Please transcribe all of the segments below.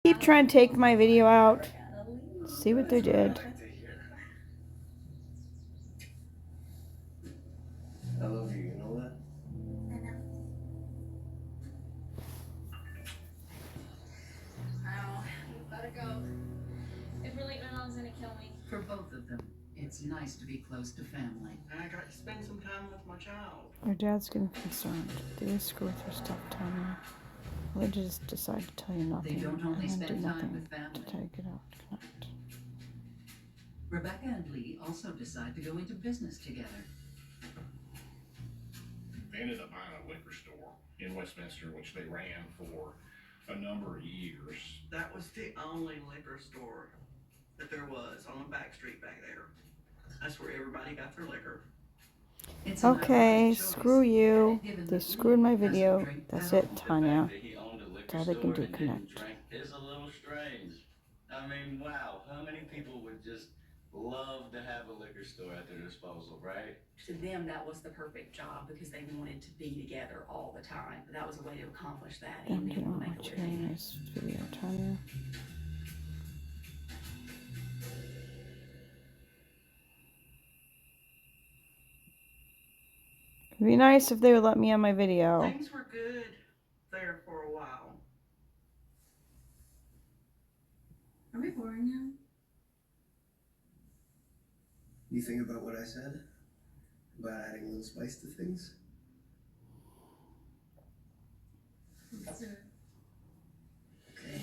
keep trying to take my video out. See what they did. I love you, you know that? I know. Wow, we've got to go. If we're late, my mom's gonna kill me. For both of them, it's nice to be close to family. I got to spend some time with my child. Your dad's getting concerned. They just screw with your stuff, Tanya. Well, they just decide to tell you nothing. They don't only and then do spend time nothing with to family. take it out. Connect. Rebecca and Lee also decide to go into business together. They ended up buying a liquor store in Westminster, which they ran for a number of years. That was the only liquor store that there was on the back street back there. That's where everybody got their liquor. It's an Okay, ironic choice, screw you. given They that screwed Lee my doesn't video. drink That's at it, all. Tanya. That he owned a liquor That's all they can store do, and didn't connect. drink is a little strange. I mean, wow, how many people would just love to have a liquor store at their disposal, right? To them, that was the perfect job because they wanted to be together all the time. That was a way to accomplish that I'm and be able doing to make a a living. nice video, Tanya. It'd be nice if they would let me on my video. Things were good there for a while. Are we boring him? You think about what I said? About adding a little spice to things? Let's do it. Okay.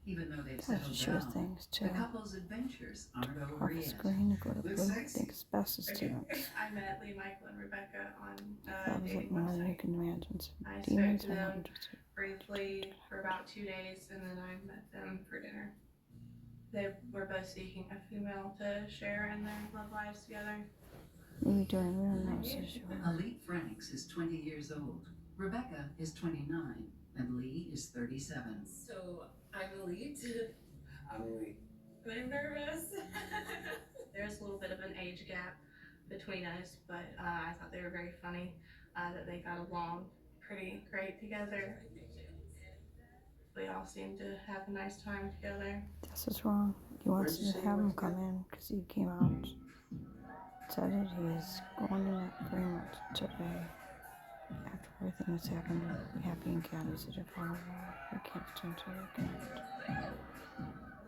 Even though they've I settled should show down, things too. the couple's adventures aren't over Off the yet. screen and go to Looks blue. I sexy. think it's best as students. I met Lee, Michael, and Rebecca on That a was it dating more than you website. can imagine. Some I demons spoke to are not them interested. briefly for about 2 days, and then I met them for dinner. They were both seeking a female to share in their love lives together. What are you doing? We don't know. So sure. Elite Franks is 20 years old. Rebecca is 29, and Lee is 37. So I'm elite. I'm Lee. I'm nervous. There's a little bit of an age gap between us, but I thought they were very funny, that they got along pretty great together. We all seemed to have a nice time together. This is wrong. He wants Where'd you to say have you him went come in because he came out. Said it. He is going in that agreement today. After everything that's happened, Happy and Cat is a different world. We can't stand to reconnect.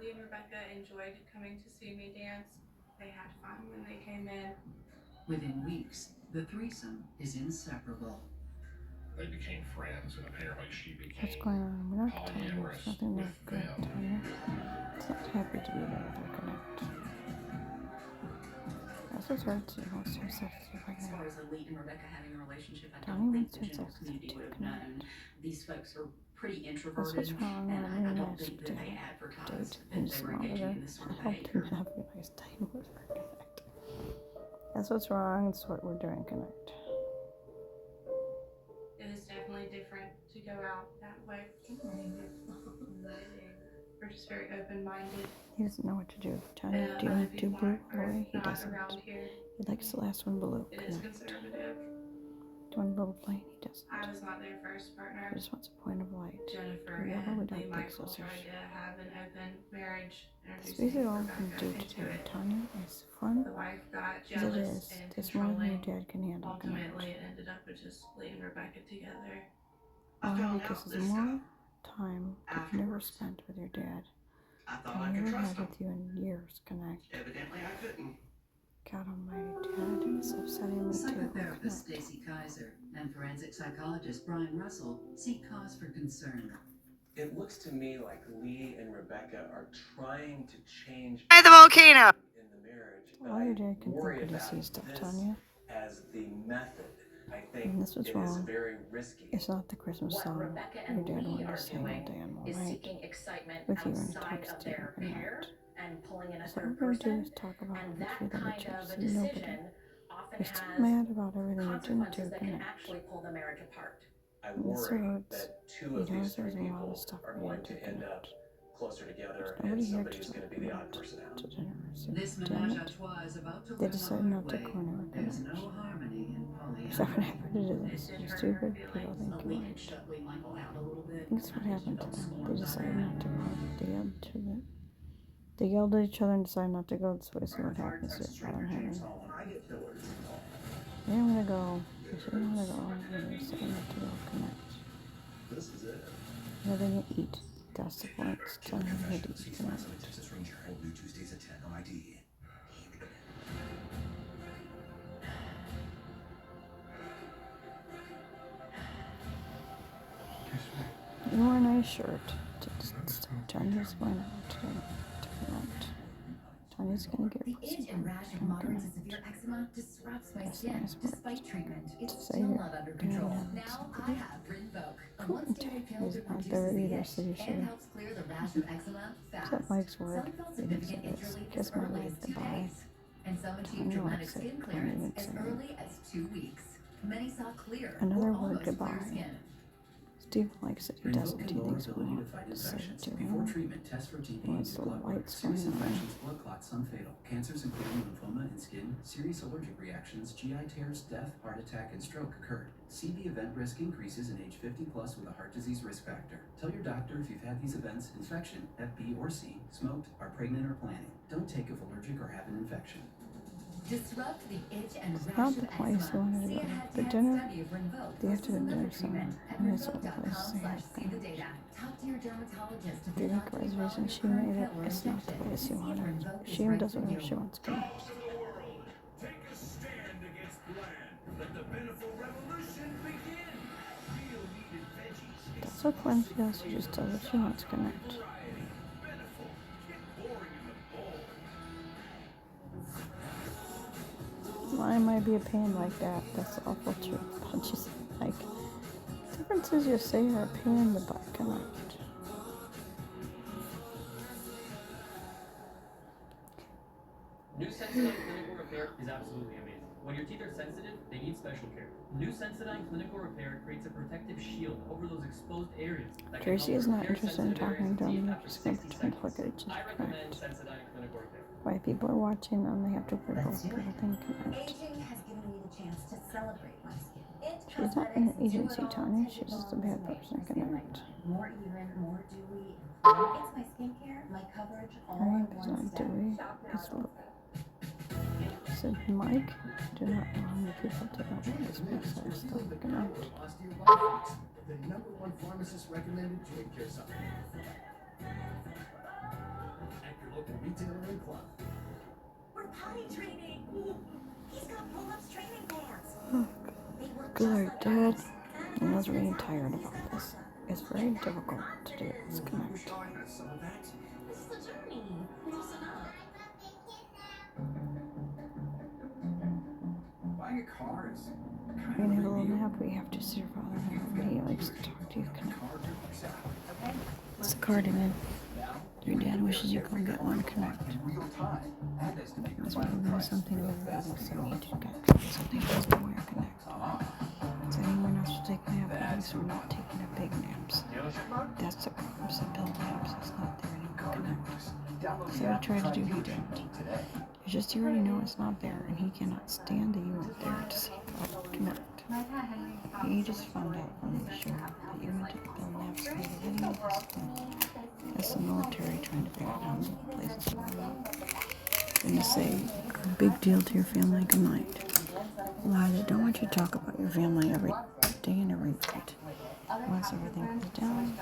Lee and Rebecca enjoyed coming to see me dance. They had fun when they came in. Within weeks, the threesome is inseparable. They became friends, and apparently she What's became going on? We're not telling you. polyamorous There's nothing with that good, them. Tanya. It's not happy to be there with her connect. That's what's hard to do. Wants to have sex with her As far connect. as Elite and Rebecca having a relationship, I Tanya don't think wants the to have general sex with community her would have connect. known. These folks are pretty That's introverted, what's wrong. and I I really don't nice think that they date advertised and that they were smile at engaging her. in this sort I of helped him behavior. have a nice time with her connect. That's what's wrong. That's what we're doing connect. It is definitely different to go out that way. We're just very open-minded. He doesn't know what to do. Tanya, And do you other want to do people blue are or he not doesn't? around here. He likes the last one blue. It is Connect. conservative. Do you want a little plane? He doesn't. I was not their first partner. He just wants a point of light. Jennifer Yeah, we and don't Lee think so, Michael sir. tried to have an open marriage. That's Introducing basically all we can Rebecca do into today, it. Tanya. It's fun The wife got as it jealous is. and There's more than your controlling. dad can handle. Connect. Ultimately, it ended up with just Lee and Rebecca together. I Why? found Because out there's this more stuff time that you never afterwards. spent with your dad I thought I than you could ever trust had him. with you in years. Connect. Evidently, I couldn't. God almighty, Dad. It's upsetting me too. Psychotherapist Connect. Stacy Kaiser and forensic psychologist Brian Russell see cause for concern. It looks to me like Lee and Rebecca are trying to change By the volcano! in the marriage, but All your I dad can worry think when he about sees stuff, this Tanya. as the method. I think And this was it is wrong. very risky. It's not the Christmas What song Rebecca your and dad Lee wanted are to sing all doing day and all is night seeking excitement with you and outside text of you their every pair night. and pulling in a So all third we're going to do person. is talk about And how that much we love kind each other. of a See, nobody. decision often We're still has mad about everything you didn't do. consequences that can Connect. actually pull the marriage apart. I And this worry hurts. that two He of these knows three there's a lot people of stuff are we going didn't to do. end up Connect. closer together, Nobody and here somebody to who's talk going to be the odd about person out. to dinner. So, This damn menage a it. trois is about to They learn the decided hard not to way. corner There's connect. no harmony in So what polyamory. happened to It this? did hurt her Stupid people feelings. think A you're leak right. had shut Lee Michael out a little bit. That's what I think she happened to felt them. scorned They by decided that. not to go. They yelled at each other and decided not to go this way. See what happens if I don't have any. They didn't want to go. They didn't want to go. And they decided not to go connect. This is it. No, they didn't eat. That's the point. It's telling them they had to eat connect. Texas Ranger. Hold new Tuesdays at 10 on ID. You wore a nice shirt. Tanya's going out today. Tonight. Tanya's gonna get The pussy. itch and rash of moderate to severe eczema disrupts my skin. Despite treatment, it's still not under control. Now I have Rinvoq, a once-daily pill that reduces the itch and helps clear the rash of eczema fast. That Mike's word. Some felt significant itch relief as early as 2 days, and some achieved dramatic skin clearance as early as 2 weeks. Many saw clear Another or word almost goodbye. clear skin. Steve likes it. He doesn't. He thinks we want to say it to Before him. treatment, test for TB He wants and the blood work. lights going Serious on. infections, blood clots, some fatal. Cancers including lymphoma and skin, serious allergic reactions, GI tears, death, heart attack, and stroke occurred. CV event risk increases in age 50 plus with a heart disease risk factor. Tell your doctor if you've had these events: infection, Hep B or C, smoked, are pregnant or planning. Don't take if allergic or have an infection. Disrupt the itch and It's rash not of the place you eczema. wanted to See go. a The head-to-head dinner, study of Rinvoq they have versus to do another dinner somewhere. treatment at And that's the only place they have Rinvoq.com/see the data. Talk to your dermatologist to The figure out reason your she made it, pill or it's not the injection. place you See if want it. Rinvoq is She right does for whatever you. she wants to. Take a stand against bland. Let the Beneful revolution begin. Real needed veggies. That's what Glenn feels. She just does what she wants to connect. Beneful. Get boring in the bowl. Why might be a pain like that? That's awful true. But she's like, the difference is you say you're a pain in the butt. Connect. New Sensodyne Clinical Repair is absolutely amazing. When your teeth are sensitive, they need special care. New Sensodyne Clinical Repair creates a protective shield over those exposed areas. That can Tracy help is not repair interested in sensitive talking areas to of him. teeth after She's going to 60 pretend like seconds. it's just I recommend connect. Sensodyne Clinical Repair. Why people are watching and they have to Google. People think connect. Aging has given me the chance to celebrate my skin. She's not an agency, Tanya. She's just a bad person. Connect. More even, more dewy. It's my skincare, my coverage, all Her in name is one not step. Dewey. It's Lou. Said Mike, do not know how many people do not want this mess. Still connect. The #1 pharmacist recommended joint care supplement. At your local retailer and club. We're potty training. He's got pull-ups training pants. Good, Dad. I was really tired about this. It's very difficult to do this connect. This is a journey. Listen up. Buying a car is We're gonna have a little nap. We have to see your father now. He likes to talk to you. Connect. It's the cardigan. Your dad wishes you could get one. Connect. That's why we're doing something over there. So we need to get something else to wear. Connect. So we're not supposed to take a nap. At least we're not taking a big naps. That's the problem. So Bill naps. It's not there anymore. Connect. So we tried to do. He didn't. It's just you already know it's not there, and he cannot stand that you weren't there to see God connect. He just found out from the show that you went to Bill Naps and the video of this one. That's the military trying to figure out how many places we're at. And to say a big deal to your family goodnight. Why they don't want you to talk about your family every day and every night. Once everything goes down,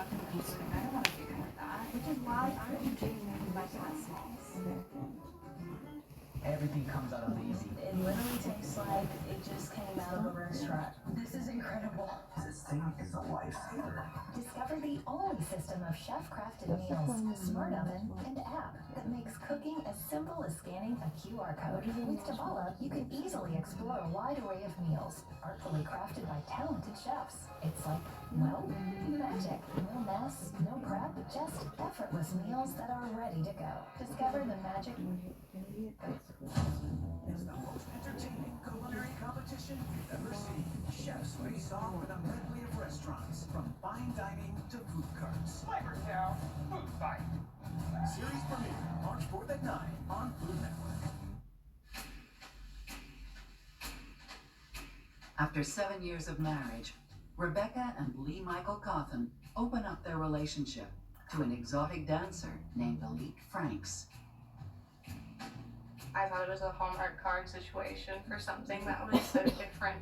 Everything comes out of easy. It literally tastes like it just came out of a restaurant. This is incredible. This thing is a lifesaver. Discover the only system of chef-crafted meals, smart oven, and app that makes cooking as simple as scanning a QR code. With Tabala, you can easily explore a wide array of meals, artfully crafted by talented chefs. It's like, well, magic. No mess, no prep, just effortless meals that are ready to go. Discover the magic. It's the most entertaining culinary competition you've ever seen. Chefs face off with a medley of restaurants, from fine dining to food carts. Slimer Cow Food Fight. Series premiere March 4th at 9 on Food Network. After 7 years of marriage, Rebecca and Lee Michael Cawthon open up their relationship to an exotic dancer named Elite Franks. I thought it was a Hallmark card situation for something that was so different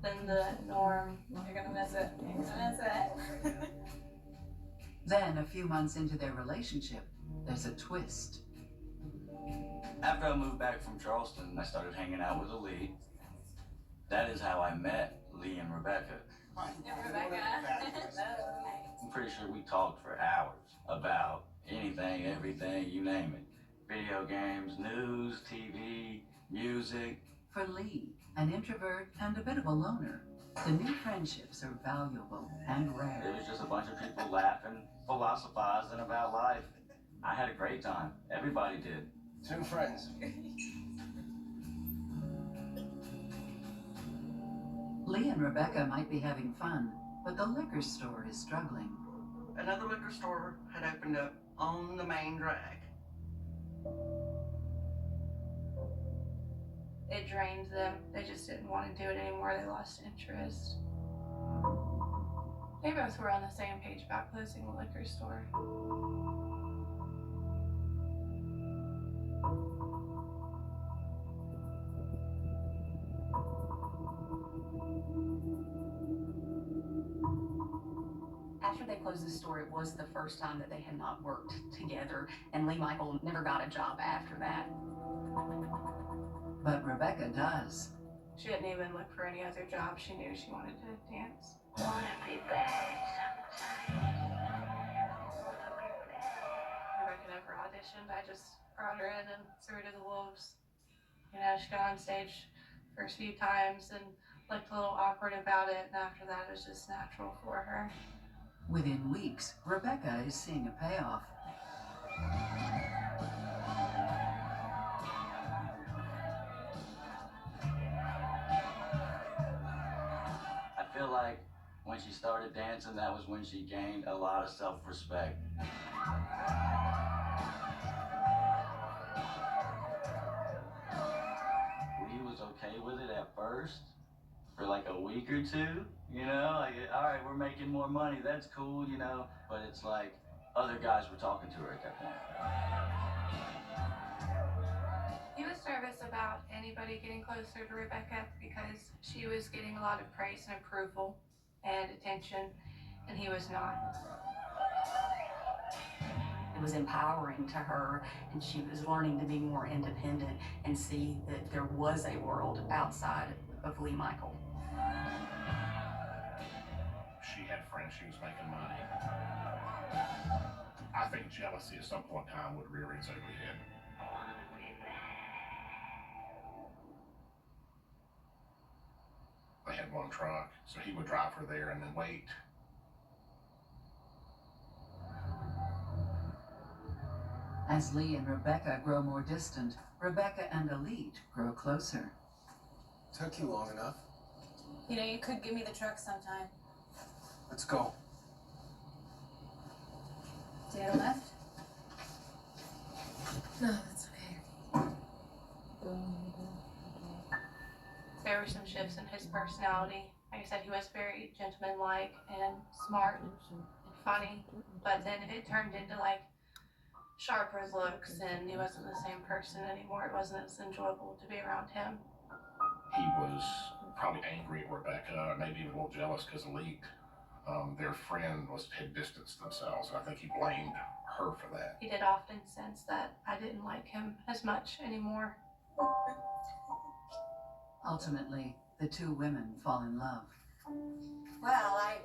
than the norm. You're gonna miss it. You're gonna miss it. Then, a few months into their relationship, there's a twist. After I moved back from Charleston, I started hanging out with Elite. That is how I met Lee and Rebecca. I'm pretty sure we talked for hours about anything, everything, you name it. Video games, news, TV, music. For Lee, an introvert and a bit of a loner, the new friendships are valuable and rare. It was just a bunch of people laughing, philosophizing about life. I had a great time. Everybody did. Two friends. Lee and Rebecca might be having fun, but the liquor store is struggling. Another liquor store had opened up on the main drag. It drained them. They just didn't want to do it anymore. They lost interest. They both were on the same page about closing the liquor store. After they closed the store, it was the first time that they had not worked together, and Lee Michael never got a job after that. But Rebecca does. She didn't even look for any other job. She knew she wanted to dance. Rebecca never auditioned. I just brought her in and threw her to the wolves. You know, she got on stage first few times and looked a little awkward about it, and after that it was just natural for her. Within weeks, Rebecca is seeing a payoff. I feel like when she started dancing, that was when she gained a lot of self-respect. Lee was okay with it at first, for like a week or two, you know, like, all right, we're making more money, that's cool, you know, but it's like other guys were talking to her at that point. He was nervous about anybody getting closer to Rebecca because she was getting a lot of praise and approval and attention, and he was not. It was empowering to her, and she was learning to be more independent and see that there was a world outside of Lee Michael. She had friends, she was making money. I think jealousy at some point in time would rear its ugly head. They had one truck, so he would drive her there and then wait. As Lee and Rebecca grow more distant, Rebecca and Elite grow closer. Took you long enough. You know, you could give me the truck sometime. Let's go. Do you have a left? No, that's okay. There were some shifts in his personality. Like I said, he was very gentlemanlike and smart and funny, but then it turned into like sharper looks, and he wasn't the same person anymore. It wasn't as enjoyable to be around him. He was probably angry at Rebecca, maybe even a little jealous because Elite, their friend, had distanced themselves, and I think he blamed her for that. He did often sense that I didn't like him as much anymore. Ultimately, the two women fall in love. Well, I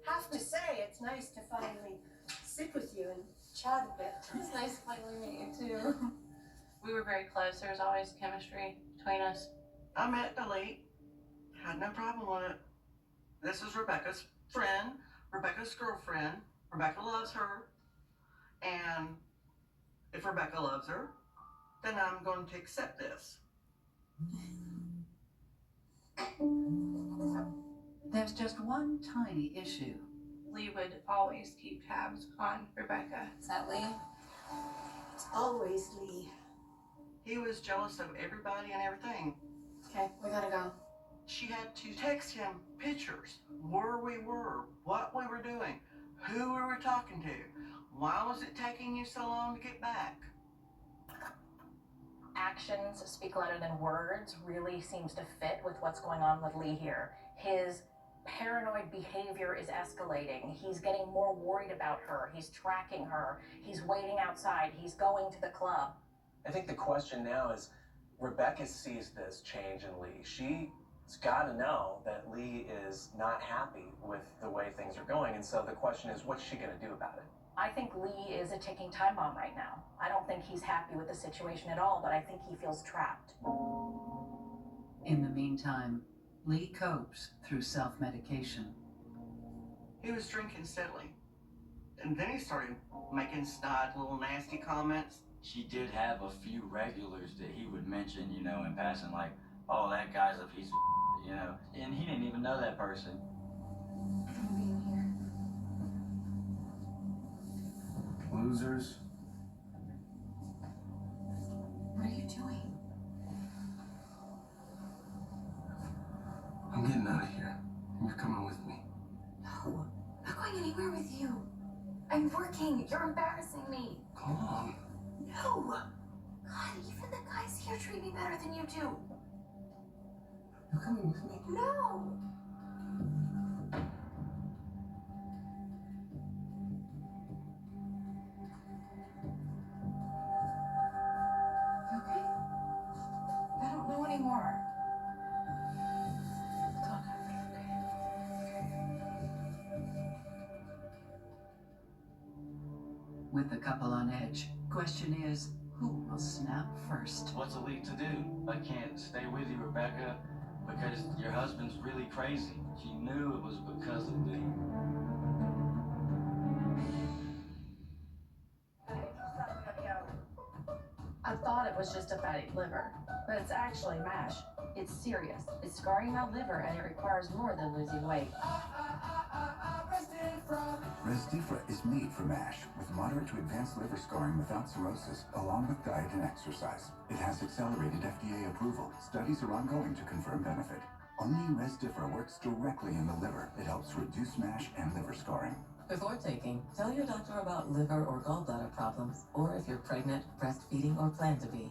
have to say, it's nice to finally sit with you and chat a bit. It's nice to finally meet you too. We were very close. There was always chemistry between us. I met Elite, had no problem with it. This is Rebecca's friend, Rebecca's girlfriend. Rebecca loves her, and if Rebecca loves her, then I'm going to accept this. There's just one tiny issue. Lee would always keep tabs on Rebecca. Is that Lee? It's always Lee. He was jealous of everybody and everything. Okay, we gotta go. She had to text him pictures, where we were, what we were doing, who we were talking to. Why was it taking you so long to get back? Actions speak louder than words really seems to fit with what's going on with Lee here. His paranoid behavior is escalating. He's getting more worried about her. He's tracking her. He's waiting outside. He's going to the club. I think the question now is, Rebecca sees this change in Lee. She's got to know that Lee is not happy with the way things are going. And so the question is, what's she going to do about it? I think Lee is a ticking time bomb right now. I don't think he's happy with the situation at all, but I think he feels trapped. In the meantime, Lee copes through self-medication. He was drinking steadily. And then he started making snide little nasty comments. She did have a few regulars that he would mention, you know, in passing, like, oh, that guy's a piece of you know, and he didn't even know that person. Losers. What are you doing? I'm getting out of here. You're coming with me. No, I'm not going anywhere with you. I'm working. You're embarrassing me. Come on. No. God, even the guys here treat me better than you do. You're coming with me? No. You okay? I don't know anymore. We'll talk after, With the couple on edge, question is, who will snap first? What's a leak to do? I can't stay with you, Rebecca, because your husband's really crazy. She knew it was because of Lee. I thought it was just a fatty liver, but it's actually MASH. It's serious. It's scarring my liver and it requires more than losing weight. Resdifra is made for MASH, with moderate to advanced liver scarring without cirrhosis, along with diet and exercise. It has accelerated FDA approval. Studies are ongoing to confirm benefit. Only Resdifra works directly in the liver. It helps reduce MASH and liver scarring. Before taking, tell your doctor about liver or gallbladder problems, or if you're pregnant, breastfeeding, or plan to be.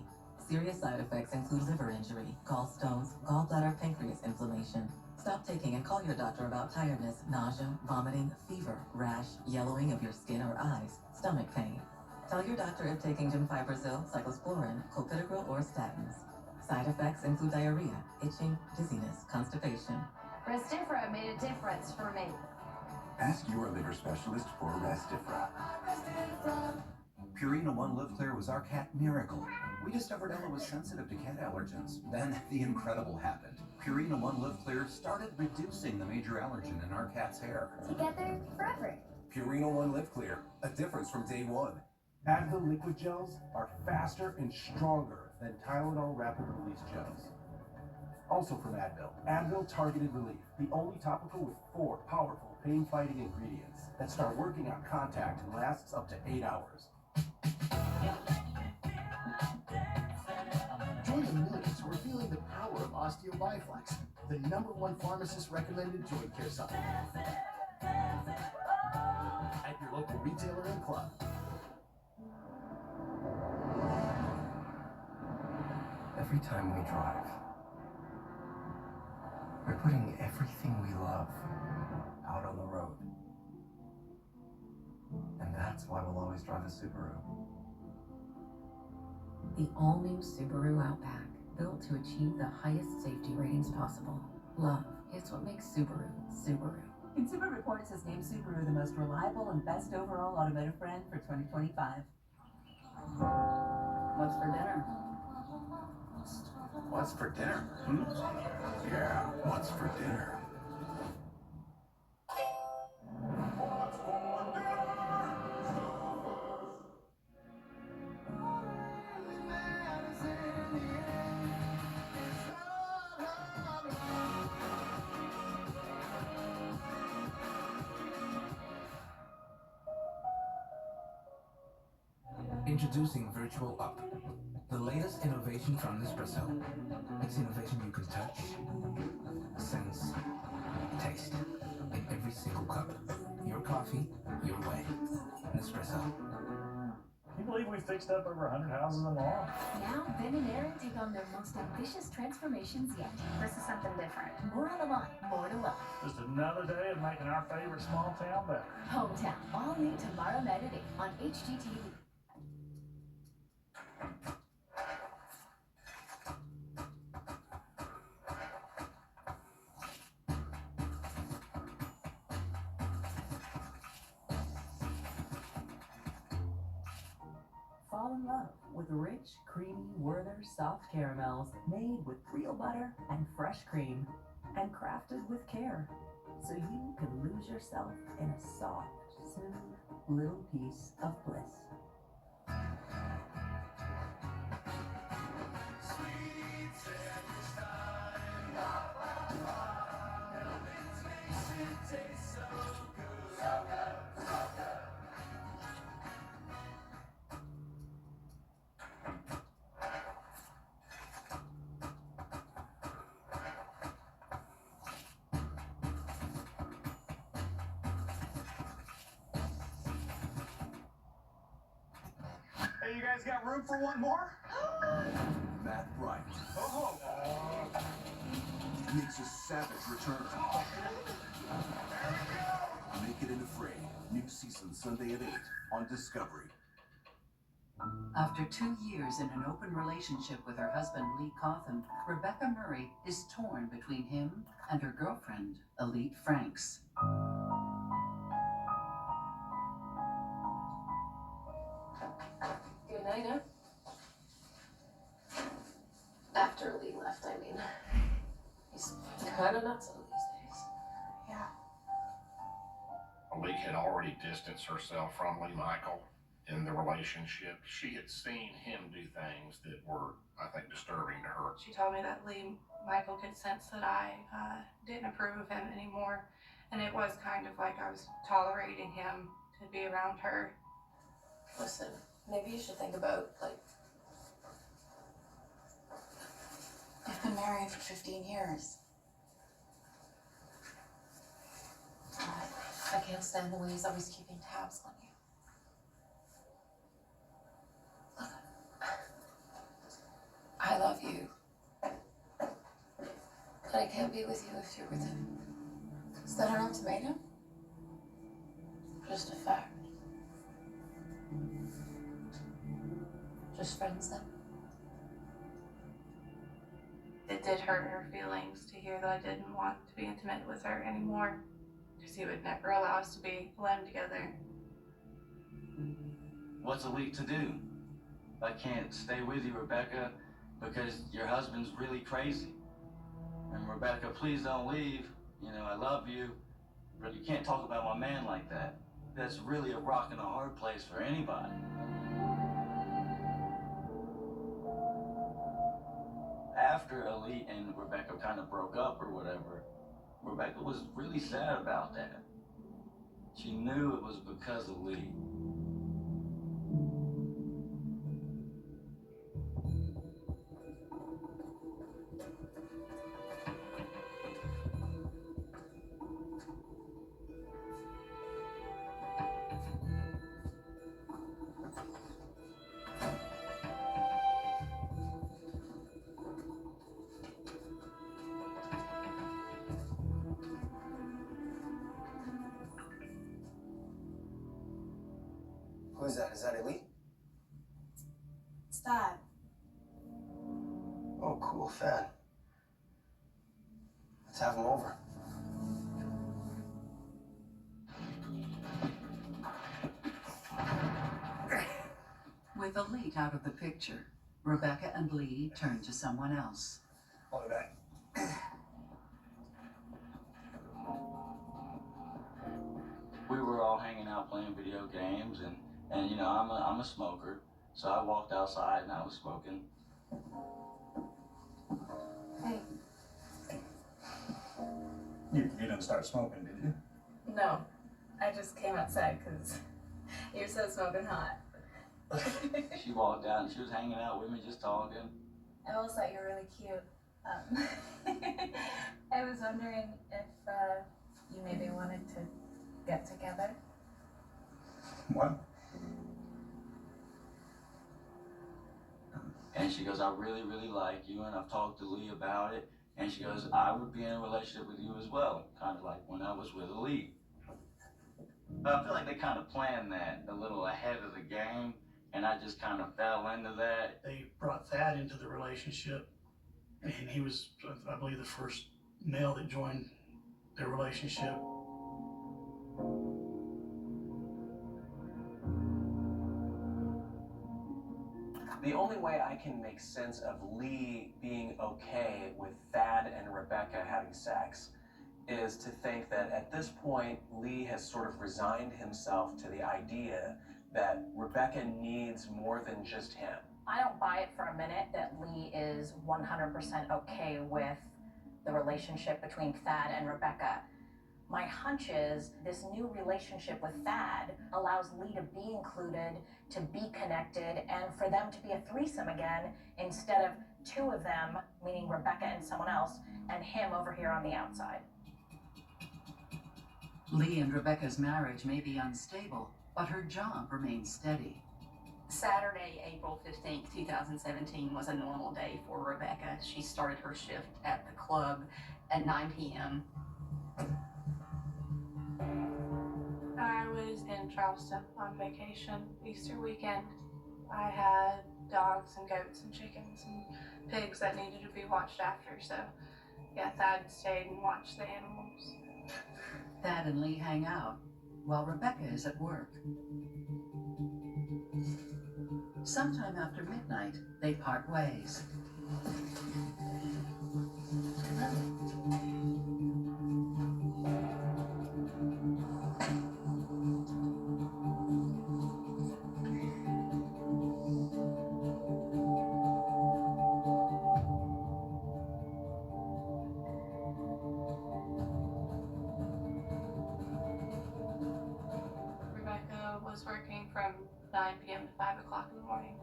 Serious side effects include liver injury, gallstones, gallbladder, pancreas inflammation. Stop taking and call your doctor about tiredness, nausea, vomiting, fever, rash, yellowing of your skin or eyes, stomach pain. Tell your doctor if taking gemfibrozil, cyclosporin, clopidogrel, or statins. Side effects include diarrhea, itching, dizziness, constipation. Resdifra made a difference for me. Ask your liver specialist for Resdifra. Purina One Live Clear was our cat miracle. We discovered Ella was sensitive to cat allergens. Then the incredible happened. Purina One Live Clear started reducing the major allergen in our cat's hair. Together forever. Purina One Live Clear. A difference from day one. Advil liquid gels are faster and stronger than Tylenol rapid release gels. Also from Advil, Advil Targeted Relief, the only topical with 4 powerful pain-fighting ingredients that start working on contact and lasts up to 8 hours. Join the millions who are feeling the power of Osteo-Biflex, the #1 pharmacist-recommended joint care supplement. At your local retailer and club. Every time we drive, we're putting everything we love out on the road. And that's why we'll always drive a Subaru. The all-new Subaru Outback, built to achieve the highest safety ratings possible. Love is what makes Subaru, Subaru. Consumer Reports has named Subaru the most reliable and best overall automotive brand for 2025. What's for dinner? What's for dinner? Yeah, what's for dinner? Introducing Virtual Up, the latest innovation from Nespresso. It's innovation you can touch, sense, taste in every single cup. Your coffee, your way. Nespresso. Can you believe we fixed up over 100 houses in law? Now, Ben and Aaron take on their most ambitious transformations yet. This is something different. More on the line, more to love. Just another day of making our favorite small town better. Hometown, all new tomorrow night at 8 on HGTV. Fall in love with rich, creamy Werther soft caramels made with real butter and fresh cream and crafted with care so you can lose yourself in a soft, smooth little piece of bliss. Hey, you guys got room for one more? Matt Wright Oh! makes a savage return. Naked and Afraid, new season Sunday at 8 on Discovery. After 2 years in an open relationship with her husband, Lee Cawthon, Rebecca Murray is torn between him and her girlfriend, Elite Franks. Good night, huh? After Lee left, I mean. He's kind of nuts on these days. Yeah. Malik had already distanced herself from Lee Michael in the relationship. She had seen him do things that were, I think, disturbing to her. She told me that Michael could sense that I didn't approve of him anymore. And it was kind of like I was tolerating him to be around her. Listen, maybe you should think about, like, you've been married for 15 years. I can't stand the way he's always keeping tabs on you. Look, I love you. But I can't be with you if you're with him. Is that an ultimatum? Just a fact. Just friends then? It did hurt her feelings to hear that I didn't want to be intimate with her anymore, because he would never allow us to be alone together. What's Elite to do? I can't stay with you, Rebecca, because your husband's really crazy. And Rebecca, please don't leave. You know, I love you, but you can't talk about my man like that. That's really a rock and a hard place for anybody. After Elite and Rebecca kind of broke up or whatever, Rebecca was really sad about that. She knew it was because of Lee. Who's that? Is that Elite? It's Dad. Oh, cool, fan. Let's have him over. With Elite out of the picture, Rebecca and Lee turn to someone else. Hold back. We were all hanging out playing video games, and you know, I'm a smoker, so I walked outside and I was smoking. Hey. You didn't start smoking, did you? No, I just came outside because you're so smoking hot. She walked out and she was hanging out with me, just talking. I always thought you were really cute. I was wondering if you maybe wanted to get together. What? And she goes, I really, really like you, and I've talked to Lee about it. And she goes, I would be in a relationship with you as well, kind of like when I was with Lee. But I feel like they kind of planned that a little ahead of the game, and I just kind of fell into that. They brought Thad into the relationship, and he was, I believe, the first male that joined their relationship. The only way I can make sense of Lee being okay with Thad and Rebecca having sex is to think that at this point, Lee has sort of resigned himself to the idea that Rebecca needs more than just him. I don't buy it for a minute that Lee is 100% okay with the relationship between Thad and Rebecca. My hunch is this new relationship with Thad allows Lee to be included, to be connected, and for them to be a threesome again instead of two of them, meaning Rebecca and someone else, and him over here on the outside. Lee and Rebecca's marriage may be unstable, but her job remains steady. Saturday, April 15th, 2017 was a normal day for Rebecca. She started her shift at the club at 9 p.m. I was in Charleston on vacation, Easter weekend. I had dogs and goats and chickens and pigs that needed to be watched after, so yeah, Thad stayed and watched the animals. Thad and Lee hang out, while Rebecca is at work. Sometime after midnight, they part ways. Rebecca was working from 9 p.m. to 5 o'clock in the morning.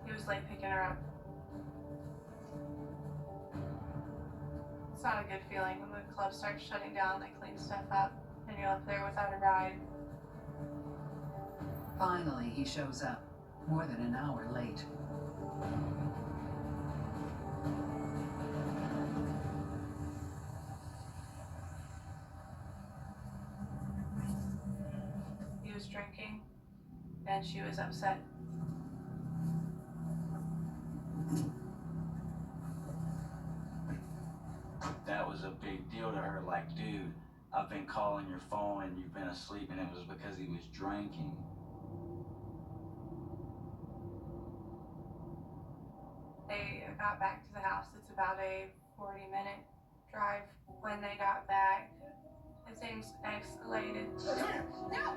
He was late picking her up. It's not a good feeling when the club starts shutting down, they clean stuff up, and you're up there without a ride. Finally, he shows up, more than an hour late. He was drinking, and she was upset. That was a big deal to her, like, dude, I've been calling your phone and you've been asleep, and it was because he was drinking. They got back to the house. It's about a 40-minute drive. When they got back, things escalated. No!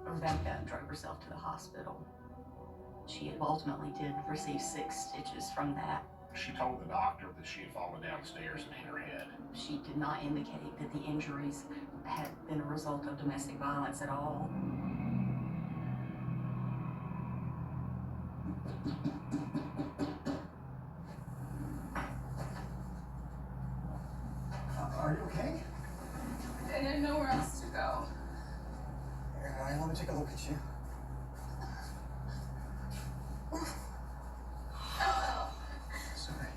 Rebecca drove herself to the hospital. She ultimately did receive 6 stitches from that. She told the doctor that she had fallen downstairs and hit her head. She did not indicate that the injuries had been a result of domestic violence at all. Are you okay? I didn't know where else to go. I want to take a look at you. Sorry.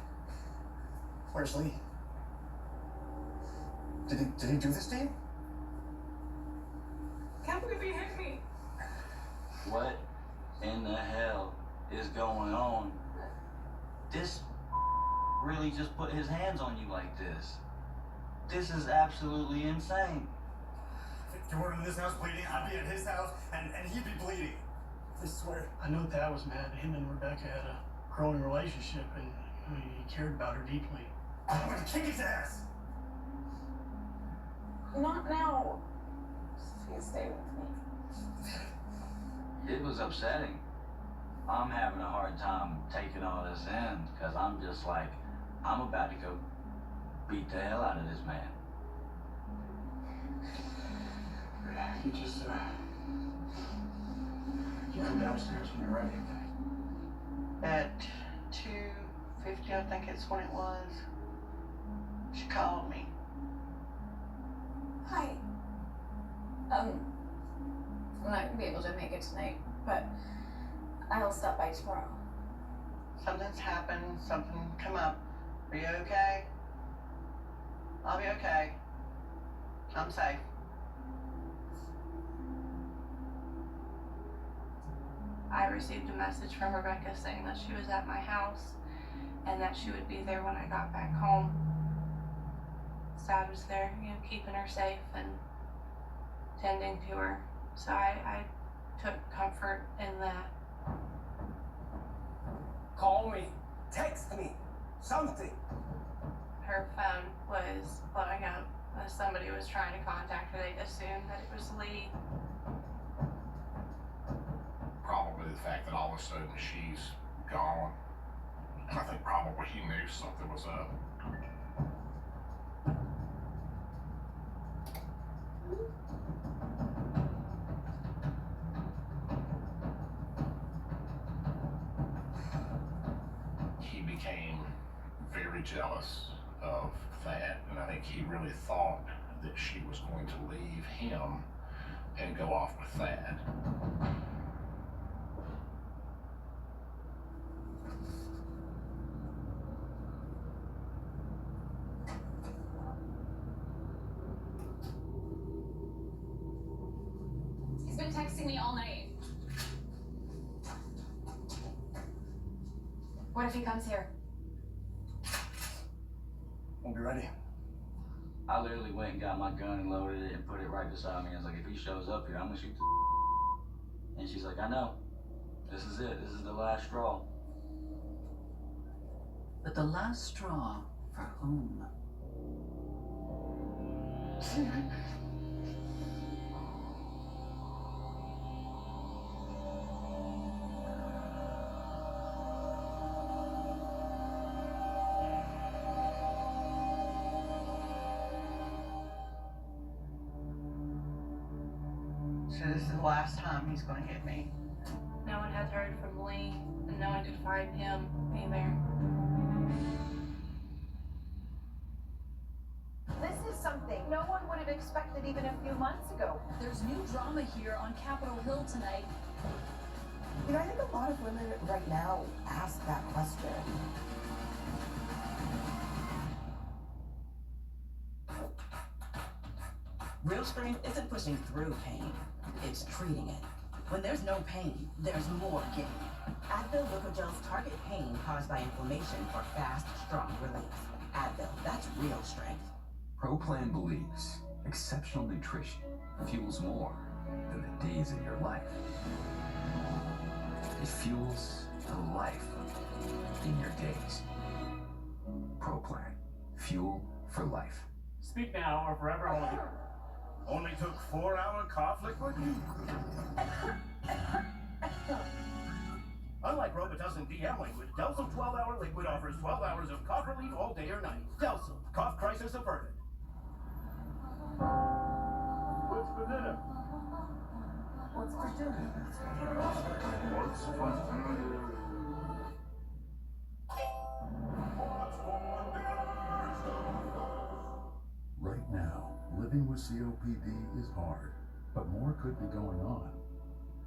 Where's Lee? Did he do this to you? Can't believe he hit me. What in the hell is going on? This really just put his hands on you like this. This is absolutely insane. If you weren't in this house bleeding, I'd be at his house and he'd be bleeding. I swear. I know Thad was mad. Him and Rebecca had a growing relationship, and he cared about her deeply. I'm gonna kick his ass! Not now. Please stay with me. It was upsetting. I'm having a hard time taking all this in because I'm just like, I'm about to go beat the hell out of this man. You just, you come downstairs when you're ready, okay? At 2:50, I think it's when it was, she called me. Hi. I'm not gonna be able to make it tonight, but I'll stop by tomorrow. Something's happened, something come up. Are you okay? I'll be okay. I'm safe. I received a message from Rebecca saying that she was at my house and that she would be there when I got back home. Sad was there, keeping her safe and tending to her. So I took comfort in that. Call me. Text me. Something. Her phone was blowing up. Somebody was trying to contact her. They assumed that it was Lee. Probably the fact that all of a sudden she's gone. I think probably he knew something was up. He became very jealous of Thad, and I think he really thought that she was going to leave him and go off with Thad. He's been texting me all night. What if he comes here? I'll be ready. I literally went and got my gun and loaded it and put it right beside me. I was like, if he shows up here, I'm gonna shoot the And she's like, I know. This is it. This is the last straw. But the last straw for whom? So this is the last time he's going to hit me. No one has heard from Lee, and no one could find him either. This is something no one would have expected even a few months ago. There's new drama here on Capitol Hill tonight. I think a lot of women right now ask that question. Real strength isn't pushing through pain, it's treating it. When there's no pain, there's more gain. Advil Glucogels target pain caused by inflammation for fast, strong relief. Advil, that's real strength. ProPlan believes exceptional nutrition fuels more than the days in your life. It fuels the life in your days. ProPlan. Fuel for life. Speak now or forever hold you. Only took 4-hour cough liquid? Unlike Robitussin DM liquid, Delsum 12-hour liquid offers 12 hours of cough relief all day or night. Delsum, cough crisis averted. What's for dinner? What's for dinner? What's for dinner? Right now, living with COPD is hard, but more could be going on.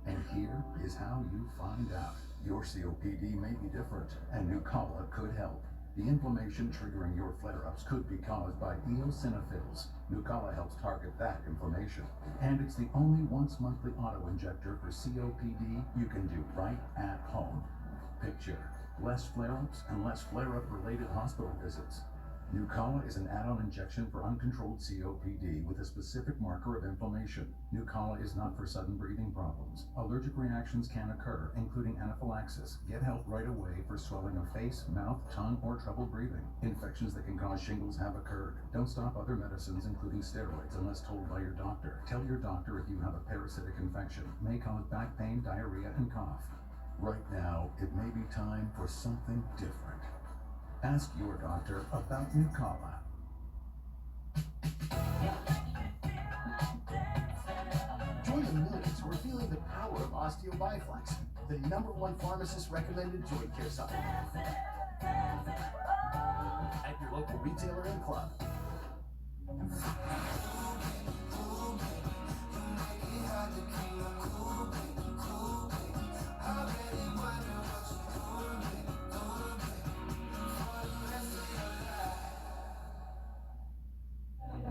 And here is how you find out. Your COPD may be different, and Nucala could help. The inflammation triggering your flare-ups could be caused by eosinophils. Nucala helps target that inflammation. And it's the only once-monthly auto-injector for COPD you can do right at home. Picture less flare-ups and less flare-up related hospital visits. Nucala is an add-on injection for uncontrolled COPD with a specific marker of inflammation. Nucala is not for sudden breathing problems. Allergic reactions can occur, including anaphylaxis. Get help right away for swelling of face, mouth, tongue, or trouble breathing. Infections that can cause shingles have occurred. Don't stop other medicines, including steroids, unless told by your doctor. Tell your doctor if you have a parasitic infection. May cause back pain, diarrhea, and cough. Right now, it may be time for something different. Ask your doctor about Nucala. Join the millions who are feeling the power of Osteo Biflex, the #1 pharmacist recommended joint care supplement. At your local retailer and club.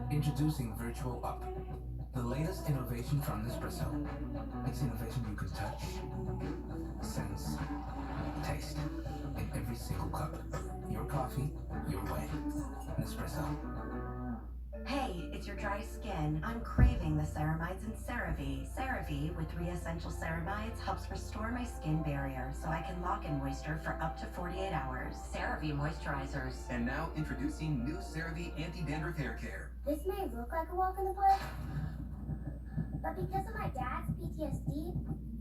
Introducing Virtual Up, the latest innovation from Nespresso. It's innovation you can touch, sense, taste in every single cup. Your coffee, your way. Nespresso. Hey, it's your dry skin. I'm craving the ceramides in CeraVe. CeraVe with 3 essential ceramides helps restore my skin barrier so I can lock in moisture for up to 48 hours. CeraVe moisturizers. And now introducing new CeraVe Anti-Dandruff Hair Care. This may look like a walk in the park, but because of my dad's PTSD,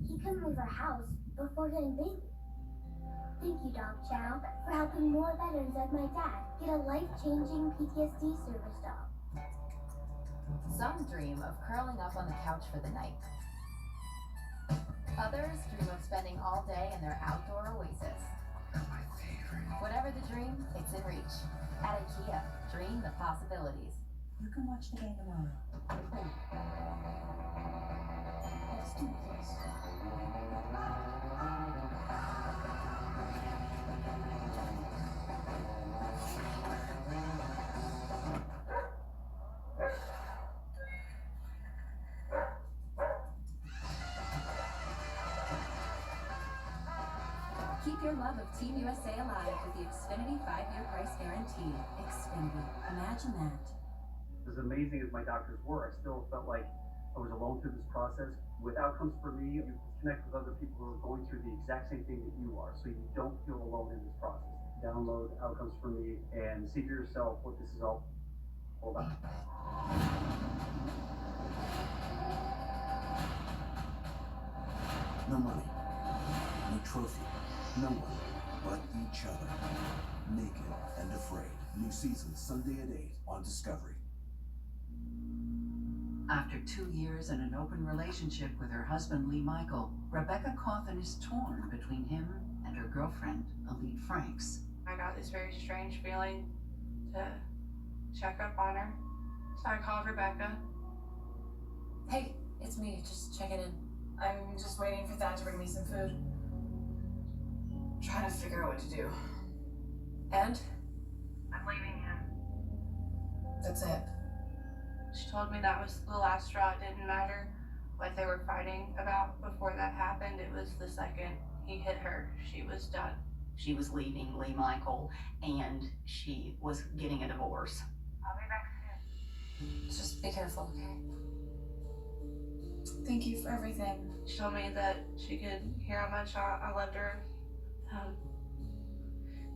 he couldn't leave our house before getting Bailey. Thank you, Dog Chow, for helping more veterans like my dad get a life-changing PTSD service dog. Some dream of curling up on the couch for the night. Others dream of spending all day in their outdoor oasis. Whatever the dream, it's in reach. At IKEA, dream the possibilities. You can watch the game tomorrow. Let's do this. Keep your love of Team USA alive with the Xfinity 5-year price guarantee. Xfinity. Imagine that. As amazing as my doctors were, I still felt like I was alone through this process. With Outcomes for Me, you connect with other people who are going through the exact same thing that you are, so you don't feel alone in this process. Download Outcomes for Me and see for yourself what this is all about. No money, no trophy, no one but each other. Naked and Afraid. New season Sunday at 8 on Discovery. After 2 years in an open relationship with her husband, Lee Michael, Rebecca Cawthon is torn between him and her girlfriend, Elite Franks. I got this very strange feeling to check up on her. So I called Rebecca. Hey, it's me, just checking in. I'm just waiting for Thad to bring me some food. Trying to figure out what to do. And? I'm leaving him. That's it. She told me that was the last straw. It didn't matter what they were fighting about before that happened. It was the second he hit her, she was done. She was leaving Lee Michael and she was getting a divorce. I'll be back soon. Just be careful, okay? Thank you for everything. She told me that she could hear how much I loved her.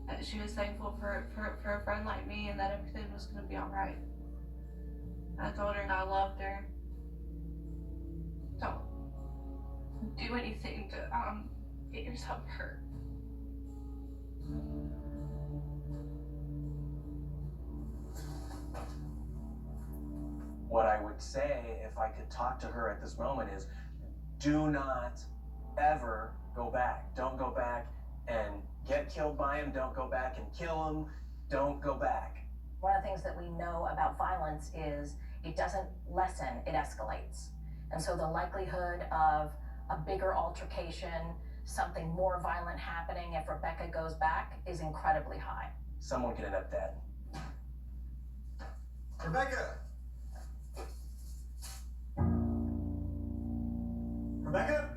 That she was thankful for a friend like me and that everything was going to be all right. I told her I loved her. Don't do anything to get yourself hurt. What I would say, if I could talk to her at this moment, is do not ever go back. Don't go back and get killed by him. Don't go back and kill him. Don't go back. One of the things that we know about violence is it doesn't lessen, it escalates. And so the likelihood of a bigger altercation, something more violent happening if Rebecca goes back is incredibly high. Someone could end up dead. Rebecca! Rebecca?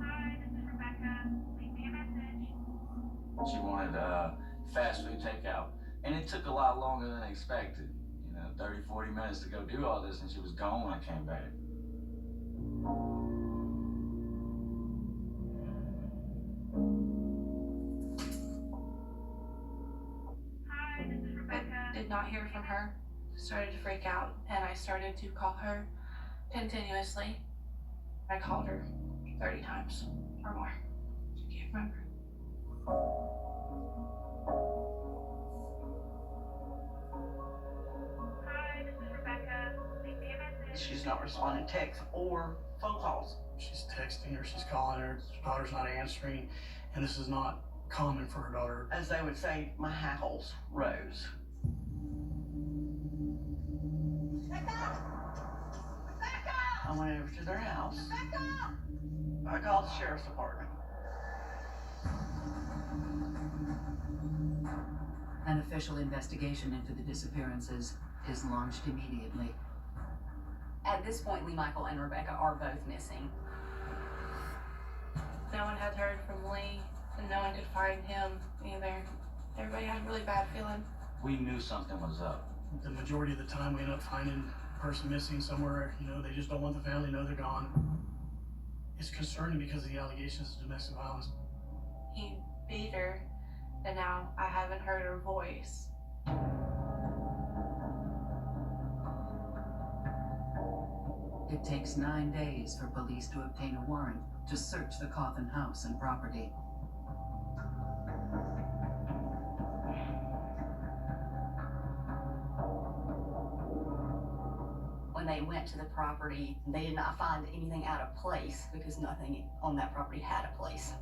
Hi, this is Rebecca. ordered fast food takeout. And it took a lot longer than expected. 30, 40 minutes to go do all this, and she was gone when I came back. Hi, this is Rebecca. I did not hear from her. Started to freak out, and I started to call her continuously. I called her 30 times or more. I can't remember. Hi, this is Rebecca. Leave me a message. She's not responding to texts or phone calls. She's texting her, she's calling her, her daughter's not answering, and this is not common for her daughter. As they would say, my hackles rose. I went over to their house. I called the sheriff's department. An official investigation into the disappearances is launched immediately. At this point, Lee Michael and Rebecca are both missing. No one had heard from Lee, and no one could find him either. Everybody had a really bad feeling. We knew something was up. The majority of the time we end up finding a person missing somewhere, they just don't want the family to know they're gone. It's concerning because of the allegations of domestic violence. He beat her, and now I haven't heard her voice. It takes 9 days for police to obtain a warrant to search the Cawthon house and property. When they went to the property, they did not find anything out of place because nothing on that property had a place.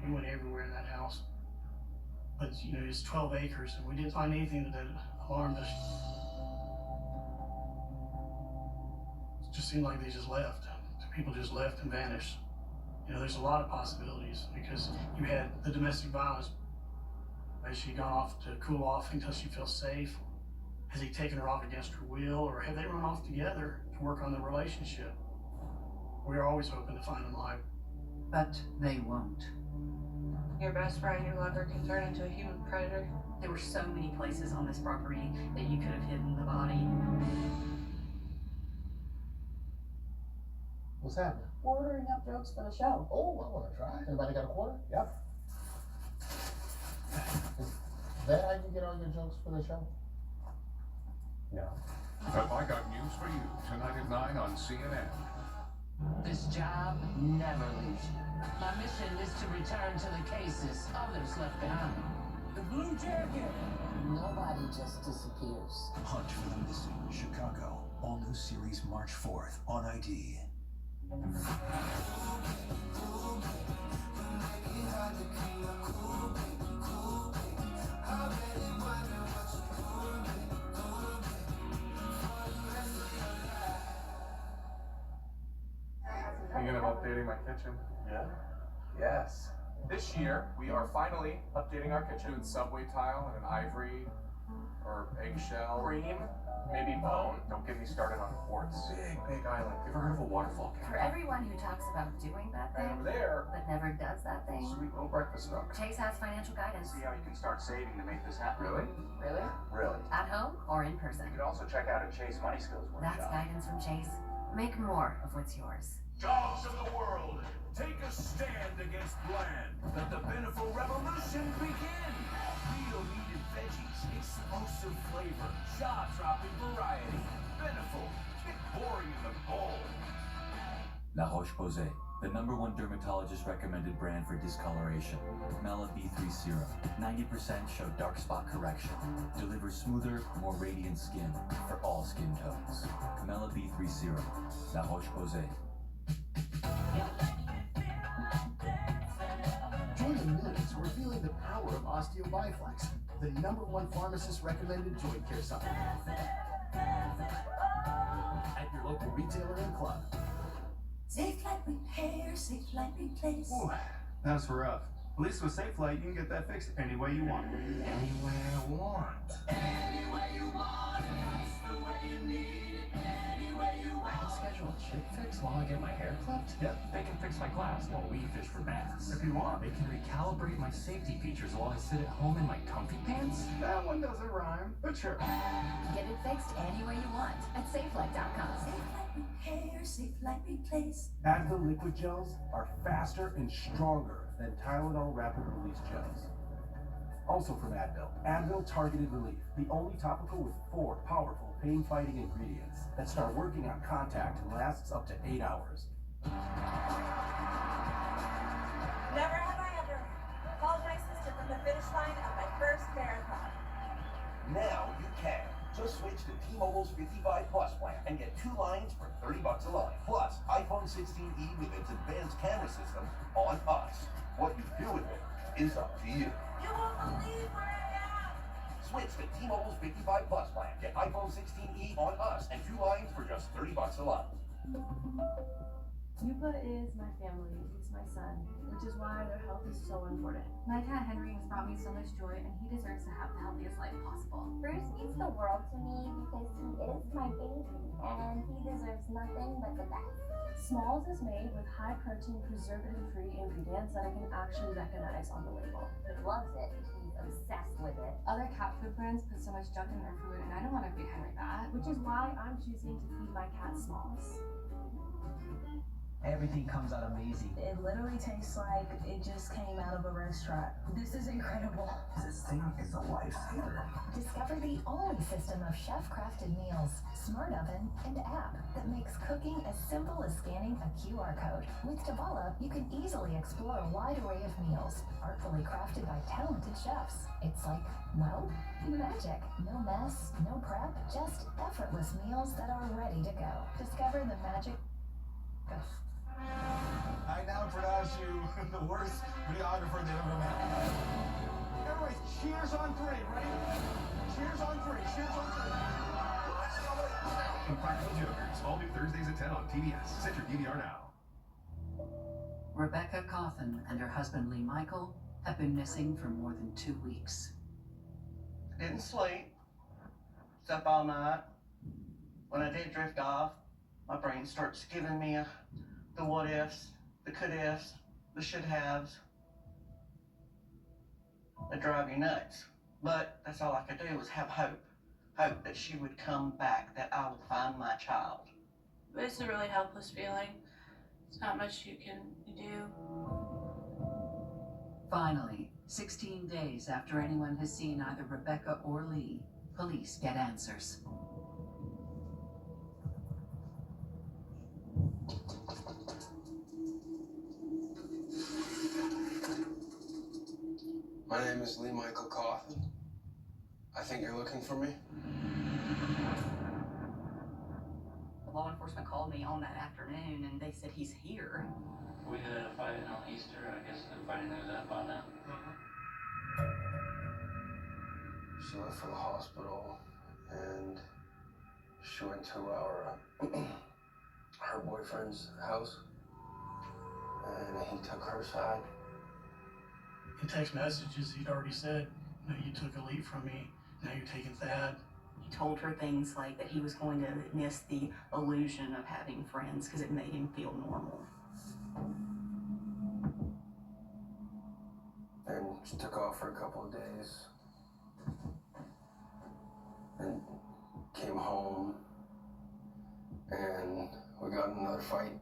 We went everywhere in that house. But, it's 12 acres, and we didn't find anything that alarmed us. It just seemed like they just left. The people just left and vanished. There's a lot of possibilities because you had the domestic violence. Has she gone off to cool off until she feels safe? Has he taken her off against her will, or have they run off together to work on the relationship? We're always hoping to find them alive. But they won't. Your best friend, your lover, can turn into a human predator. There were so many places on this property that you could have hidden the body. What's happening? We're ordering up jokes for the show. Oh, I want to try. Anybody got a quarter? Yep. Is that how you get all your jokes for the show? No. But I got news for you tonight at 9 on CNN. This job never leaves you. My mission is to return to the cases others left behind. The Blue Jacket! Nobody just disappears. Hunt for the Missing, Chicago. All new series March 4th on ID. Thinking of updating my kitchen. Yeah? Yes. This year, we are finally updating our kitchen with subway tile and an ivory or eggshell. Cream, maybe bone. Don't get me started on quartz. Big island. You ever heard of a waterfall For everyone who talks about doing that And thing, over there, but never does that thing, sweet little breakfast nook. Chase has financial guidance. See how you can start saving to make this happen. Really? Really? Really. At home or in person. You can also check out a Chase Money Skills workshop. That's guidance from Chase. Make more of what's yours. Dogs of the world, take a stand against bland. Let the Beneful Revolution begin. Real meat and veggies, explosive flavor, jaw-dropping variety. Beneful, get boring in the bowl. La Roche-Posay, the #1 dermatologist recommended brand for discoloration. Mela B3 Serum, 90% show dark spot correction. Delivers smoother, more radiant skin for all skin tones. Mela B3 Serum, La Roche-Posay. Join the millions who are feeling the power of OsteoBiflex, the #1 pharmacist recommended joint care supplement. At your local retailer and club. Safe like repair, safe like replace. Ooh, that's rough. At least with Safe Flight, you can get that fixed any way you want. Anywhere I want. I can schedule a chick fix while I get my hair clipped? Yep. They can fix my glass while we fish for bass. If you want. They can recalibrate my safety features while I sit at home in my comfy pants? That one doesn't rhyme, but sure. Get it fixed any way you want at SafeLight.com. SafeLight Repair, SafeLight Replace. Advil liquid gels are faster and stronger than Tylenol rapid release gels. Also from Advil, Advil Targeted Relief, the only topical with 4 powerful pain-fighting ingredients that start working on contact and lasts up to 8 hours. Never have I ever called my sister from the finish line of my first marathon. Now you can. Just switch to T-Mobile's 55 Plus plan and get 2 lines for $30 a line. Plus, iPhone 16e with its advanced camera system on us. What you do with it is up to you. You won't believe where I am. Switch to T-Mobile's 55 Plus plan. Get iPhone 16e on us and 2 lines for just $30 a line. Yuba is my family. He's my son, which is why their health is so important. My cat Henry has brought me so much joy, and he deserves to have the healthiest life possible. Bruce means the world to me because he is my baby, and he deserves nothing but the best. Smalls is made with high-protein, preservative-free ingredients that I can actually recognize on the label. He loves it. He's obsessed with it. Other cat food brands put so much junk in their food, and I don't want to feed Henry that. Which is why I'm choosing to feed my cat Smalls. Everything comes out amazing. It literally tastes like it just came out of a restaurant. This is incredible. This thing is a lifesaver. Discover the only system of chef-crafted meals, smart oven, and app that makes cooking as simple as scanning a QR code. With Tabala, you can easily explore a wide array of meals, artfully crafted by talented chefs. It's like, well, magic. No mess, no prep, just effortless meals that are ready to go. Discover the magic of I now pronounce you the worst videographer they've ever met. Everybody, cheers on 3, ready? Cheers on 3, cheers on 3. Impractical Jokers, all new Thursdays at 10 on TBS. Set your DVR now. Rebecca Cawthon and her husband Lee Michael have been missing for more than 2 weeks. Didn't sleep. Was up all night. When I did drift off, my brain starts giving me the what ifs, the could ifs, the should haves. They drive you nuts. But that's all I could do was have hope. Hope that she would come back, that I would find my child. But it's a really helpless feeling. There's not much you can do. Finally, 16 days after anyone has seen either Rebecca or Lee, police get answers. My name is Lee Michael Cawthon. I think you're looking for me. Law enforcement called me on that afternoon and they said he's here. We had a fight on Easter. I guess everybody knows that by now. She left for the hospital and she went to her boyfriend's house and he took her side. In text messages, he'd already said, you took a lead from me, now you're taking Thad. He told her things like that he was going to miss the illusion of having friends because it made him feel normal. And she took off for a couple of days and came home and we got in another fight.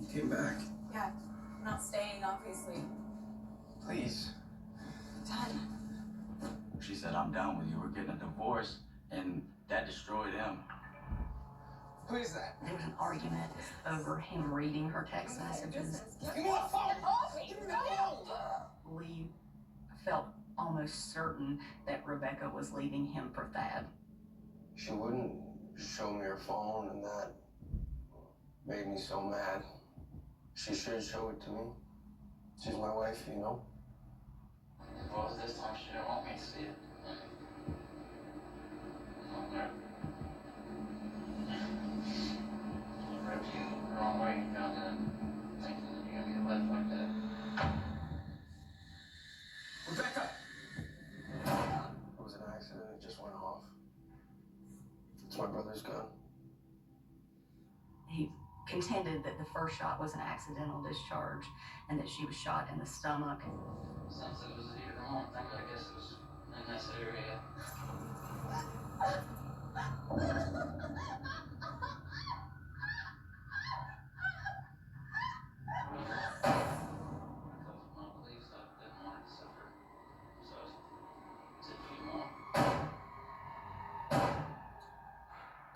You came back. Yeah, I'm not staying, obviously. Please. Dad. She said, I'm done with you. We're getting a divorce. And that destroyed him. Who is that? There was an argument over him reading her text messages. Give me the phone! Give me the phone! Lee felt almost certain that Rebecca was leaving him for Thad. She wouldn't show me her phone and that made me so mad. She should show it to me. She's my wife, you know? Well, this time she didn't want me to see it. Okay. Rubbed you the wrong way, you found that. off. It's my brother's gun. He contended that the first shot was an accidental discharge and that she was shot in the stomach. Since it was a heat of the moment thing, I guess it was in this area.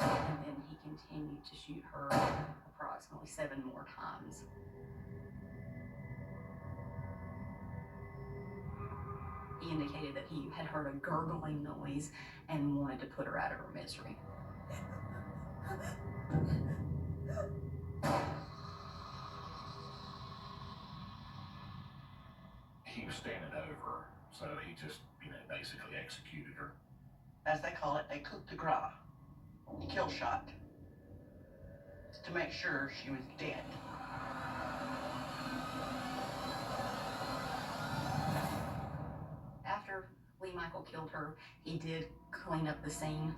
And then he continued to shoot her approximately 7 more times. He indicated that he had heard a gurgling noise and wanted to put her out of her misery. He was standing over, so he just, basically executed her. As they call it, a coup de grace, a kill shot, to make sure she was dead. After Lee Michael killed her, he did clean up the scene.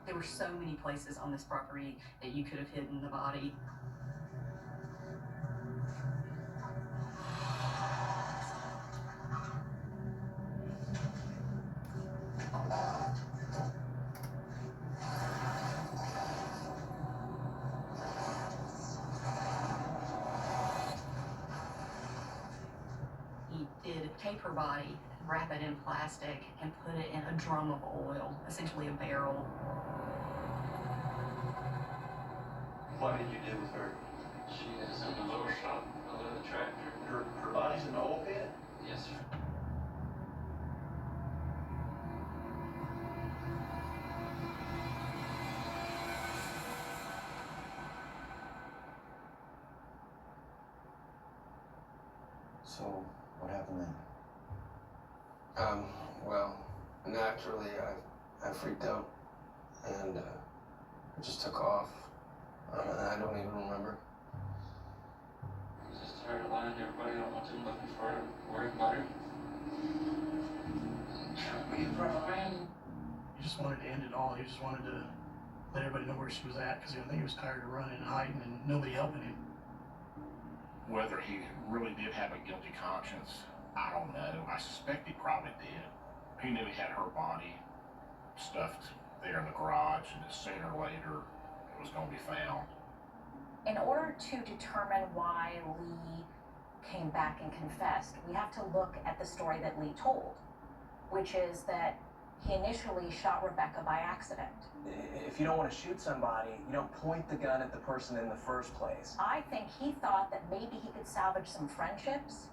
There were so many places on this property that you could have hidden the body. He did tape her body, wrap it in plastic, and put it in a drum of oil, essentially a barrel. What did you do with her? She is in the lower shop below the tractor. Her body's in the oil pit? Yes, sir. So, what happened then? Well, naturally, I freaked out, and I just took off. I don't even remember. I just tired of lying to everybody. I want them looking for her, worried about her. Trying to be a proper man. He just wanted to end it all. He just wanted to let everybody know where she was at, because I think he was tired of running and hiding and nobody helping him. Whether he really did have a guilty conscience, I don't know. I suspect he probably did. He knew he had her body stuffed there in the garage, and sooner or later it was going to be found. In order to determine why Lee came back and confessed, we have to look at the story that Lee told, which is that he initially shot Rebecca by accident. If you don't want to shoot somebody, you don't point the gun at the person in the first place. I think he thought that maybe he could salvage some friendships,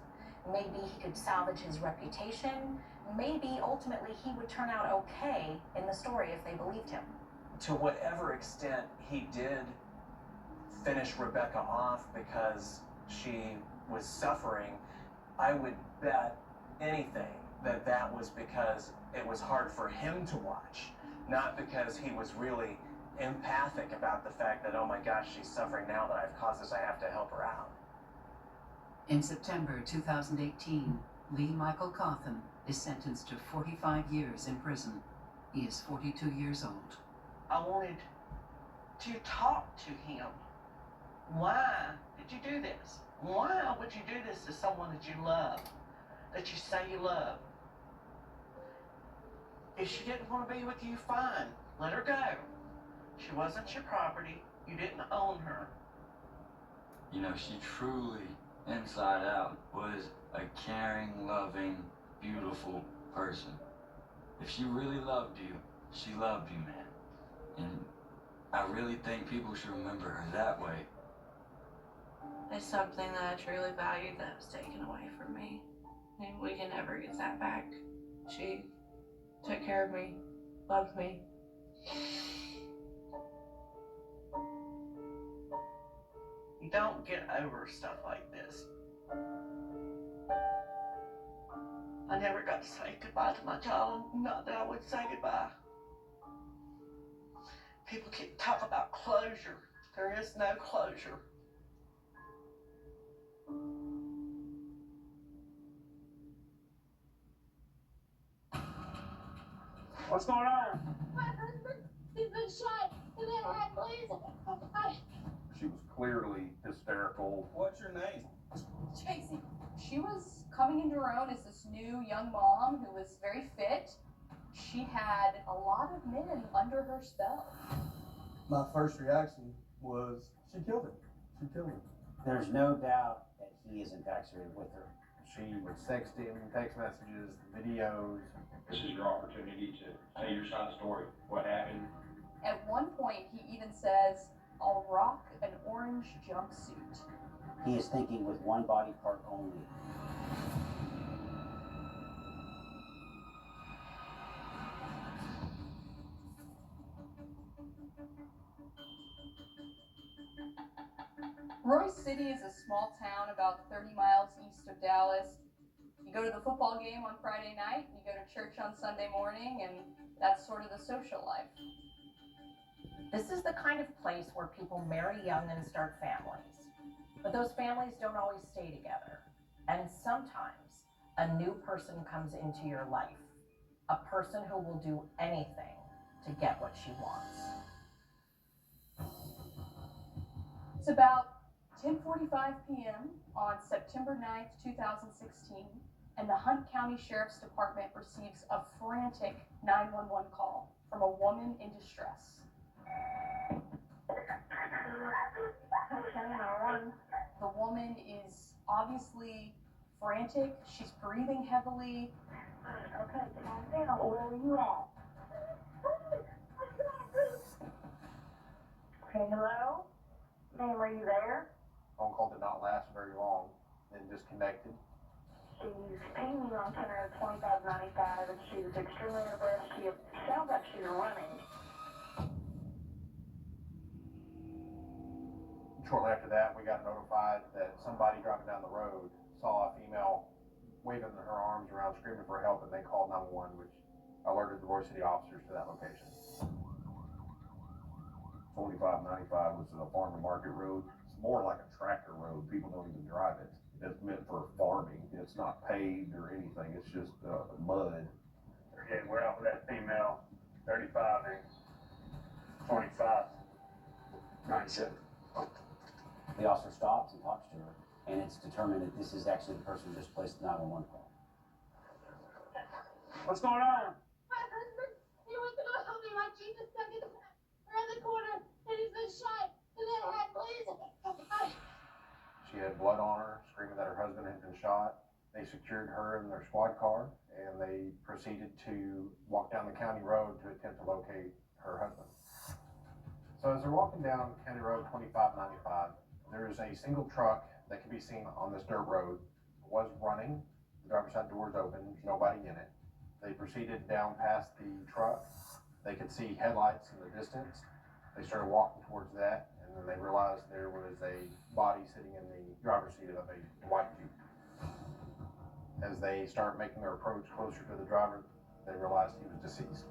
maybe he could salvage his reputation, maybe ultimately he would turn out okay in the story if they believed him. To whatever extent he did finish Rebecca off because she was suffering, I would bet anything that that was because it was hard for him to watch, not because he was really empathic about the fact that, oh my gosh, she's suffering now that I've caused this, I have to help her out. In September 2018, Lee Michael Cawthon is sentenced to 45 years in prison. He is 42 years old. I wanted to talk to him. Why did you do this? Why would you do this to someone that you love, that you say you love? If she didn't want to be with you, fine. Let her go. She wasn't your property. You didn't own her. You know, she truly, inside out, was a caring, loving, beautiful person. If she really loved you, she loved you, man. And I really think people should remember her that way. It's something that I truly valued that was taken away from me. And we can never get that back. She took care of me, loved me. You don't get over stuff like this. I never got to say goodbye to my child, not that I would say goodbye. People keep talking about closure. There is no closure. What's going on? My husband, he's been shot in the head, please. She was clearly hysterical. What's your name? Tracy. She was coming into her own as this new young mom who was very fit. She had a lot of men under her spell. My first reaction was she killed him. She killed him. There's no doubt that he is infatuated with her. She would text him, text messages, videos. This is your opportunity to tell your side of the story. What happened? At one point, he even says, "I'll rock an orange jumpsuit." He is thinking with one body part only. Royce City is a small town about 30 miles east of Dallas. You go to the football game on Friday night, you go to church on Sunday morning, and that's sort of the social life. This is the kind of place where people marry young and start families. But those families don't always stay together. And sometimes a new person comes into your life, a person who will do anything to get what she wants. It's about 10:45 p.m. on September 9th, 2016, and the Hunt County Sheriff's Department receives a frantic 911 call from a woman in distress. The woman is obviously frantic. She's breathing heavily. Okay, calm down. Where are you at? Okay, hello? Ma'am, are you there? Phone call did not last very long, then disconnected. She's pinging me on center 2595 and she's extremely out of breath. She sounds like she's running. Shortly after that, we got notified that somebody driving down the road saw a female waving her arms around, screaming for help, and they called 911, which alerted the Royce City officers to that location. 2595 was a farm to market road. It's more like a tractor road. People don't even drive it. It's meant for farming. It's not paved or anything. It's just mud. Okay, we're out with that female, 35 and 25. 97. The officer stops and talks to her, and it's determined that this is actually the person who just placed the 911 call. What's going on? My husband, he went to go help me. My jeep is stuck around the corner and he's been shot in the head, please. She had blood on her, screaming that her husband had been shot. They secured her in their squad car, and they proceeded to walk down the county road to attempt to locate her husband. So as they're walking down County Road 2595, there is a single truck that can be seen on this dirt road. It was running. The driver's side door is open. There's nobody in it. They proceeded down past the truck. They could see headlights in the distance. They started walking towards that, and then they realized there was a body sitting in the driver's seat of a white Jeep. As they start making their approach closer to the driver, they realized he was deceased.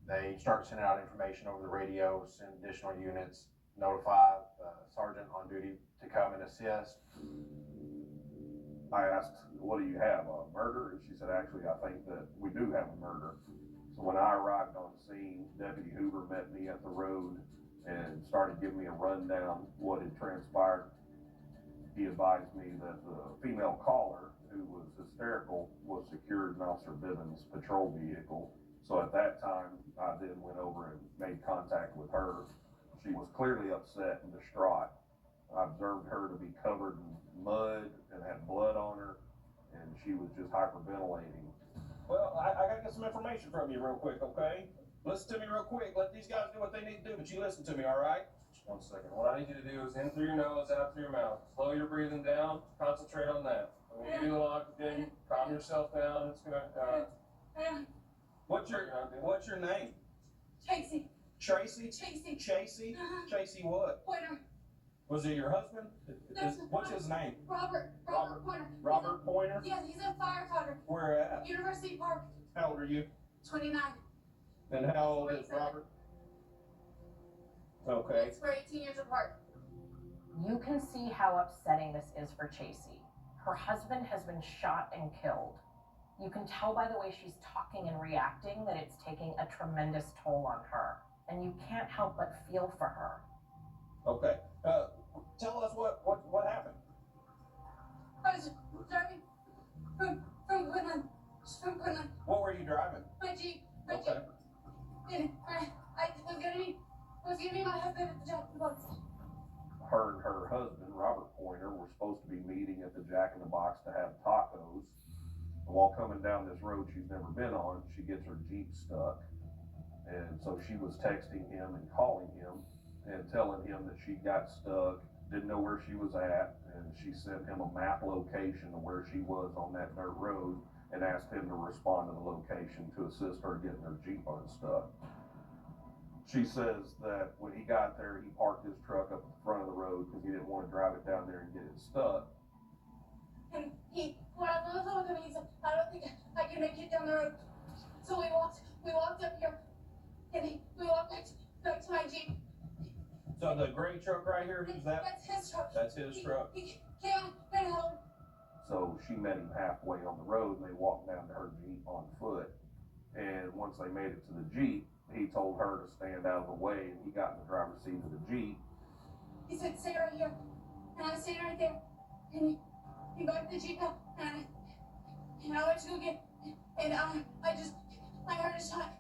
They start sending out information over the radio, send additional units, notify the sergeant on duty to come and assist. I asked, what do you have, a murder? And she said, actually, I think that we do have a murder. So when I arrived on scene, Deputy Hoover met me at the road and started giving me a rundown what had transpired. He advised me that the female caller, who was hysterical, was secured in Officer Bivens' patrol vehicle. So at that time, I then went over and made contact with her. She was clearly upset and distraught. I observed her to be covered in mud and had blood on her, and she was just hyperventilating. Well, I gotta get some information from you real quick, okay? Listen to me real quick. Let these guys do what they need to do, but you listen to me, all right? Just 1 second. What I need you to do is in through your nose, out through your mouth. Slow your breathing down. Concentrate on that. I'm gonna give you the oxygen. Calm yourself down. It's gonna. What's your name? Tracy. Tracy? Tracy. Tracy? Tracy what? Pointer. Was it your husband? What's his name? Robert Pointer. Robert Pointer? Yeah, he's a firefighter. Where at? University Park. How old are you? 29. And how old is Robert? Okay. It's for 18 years apart. You can see how upsetting this is for Tracy. Her husband has been shot and killed. You can tell by the way she's talking and reacting that it's taking a tremendous toll on her. And you can't help but feel for her. Okay. Tell us what happened. I was driving from Quinlan. What were you driving? My Jeep. Okay. And I was gonna be my husband at the Jack in the Box. Her and her husband, Robert Pointer, were supposed to be meeting at the Jack in the Box to have tacos. And while coming down this road she's never been on, she gets her Jeep stuck. And so she was texting him and calling him and telling him that she got stuck, didn't know where she was at, and she sent him a map location of where she was on that dirt road and asked him to respond to the location to assist her getting her Jeep unstuck. She says that when he got there, he parked his truck up at the front of the road because he didn't want to drive it down there and get it stuck. And when I was with him, he said, I don't think I can make it down the road. So we walked up here, and we walked back to my Jeep. So the gray truck right here, who's that? That's his truck. That's his truck. He came and held. So she met him halfway on the road and they walked down to her Jeep on foot. And once they made it to the Jeep, he told her to stand out of the way and he got in the driver's seat of the Jeep. He said, stay right here. And I was standing right there. And he backed the Jeep up. And I went to go get, and I heard a shot.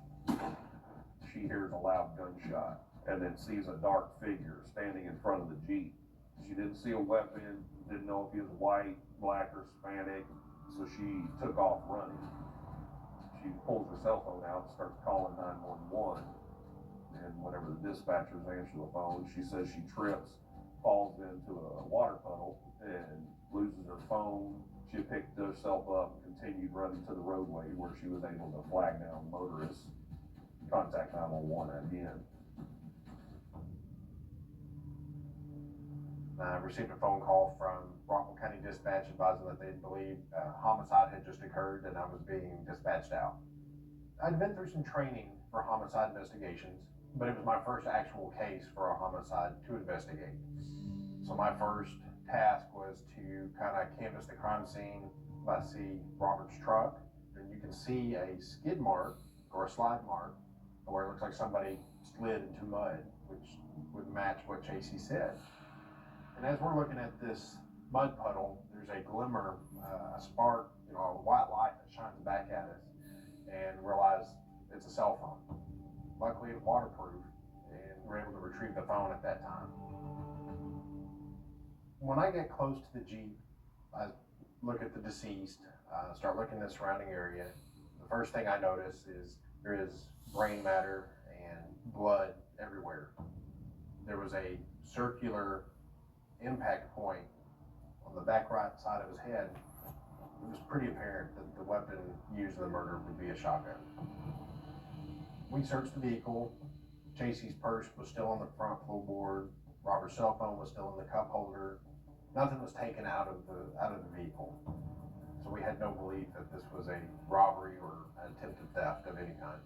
She hears a loud gunshot and then sees a dark figure standing in front of the Jeep. She didn't see a weapon, didn't know if he was white, black, or Hispanic, so she took off running. She pulls her cell phone out and starts calling 911. And whenever the dispatchers answer the phone, she says she trips, falls into a water puddle, and loses her phone. She picked herself up and continued running to the roadway where she was able to flag down motorists, contact 911 again. I received a phone call from Rockville County Dispatch advising that they believed a homicide had just occurred and I was being dispatched out. I'd been through some training for homicide investigations, but it was my first actual case for a homicide to investigate. So my first task was to kind of canvass the crime scene by see Robert's truck, and you can see a skid mark or a slide mark where it looks like somebody slid into mud, which would match what JC said. And as we're looking at this mud puddle, there's a glimmer, a spark, a white light that shines back at us, and realize it's a cell phone. Luckily, it's waterproof, and we're able to retrieve the phone at that time. When I get close to the Jeep, I look at the deceased, start looking at the surrounding area. The first thing I notice is there is brain matter and blood everywhere. There was a circular impact point on the back right side of his head. It was pretty apparent that the weapon used in the murder would be a shotgun. We searched the vehicle. JC's purse was still on the front floorboard. Robert's cell phone was still in the cup holder. Nothing was taken out of the vehicle. So we had no belief that this was a robbery or an attempted theft of any kind.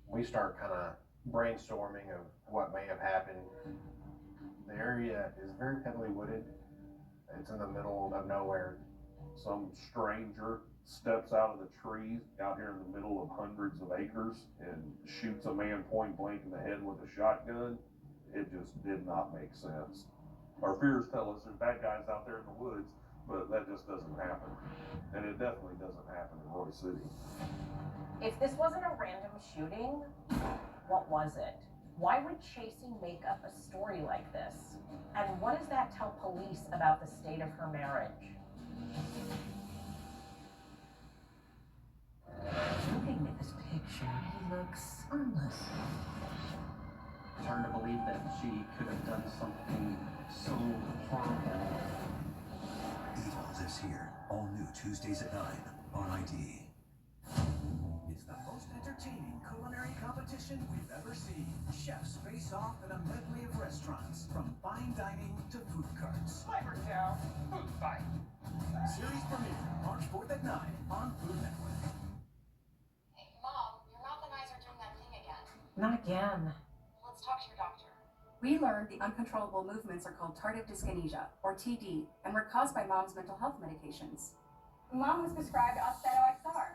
We start kind of brainstorming of what may have happened. The area is very heavily wooded. It's in the middle of nowhere. Some stranger steps out of the trees out here in the middle of hundreds of acres and shoots a man point blank in the head with a shotgun. It just did not make sense. Our fears tell us there's bad guys out there in the woods, but that just doesn't happen. And it definitely doesn't happen in Roy City. If this wasn't a random shooting, what was it? Why would Chasey make up a story like this? And what does that tell police about the state of her marriage? Looking at this picture, he looks harmless. It's hard to believe that she could have done something so horrible. Evil lives here. All new Tuesdays at 9 on ID. It's the most entertaining culinary competition we've ever seen. Chefs face off in a medley of restaurants, from fine dining to food carts. Flavor Town Food Fight. Series premiere March 4th at 9 on Food Network. Hey, Mom, your mouth and eyes are doing that thing again. Not again. Let's talk to your doctor. We learned the uncontrollable movements are called tardive dyskinesia, or TD, and were caused by Mom's mental health medications. Mom was prescribed Austedo XR,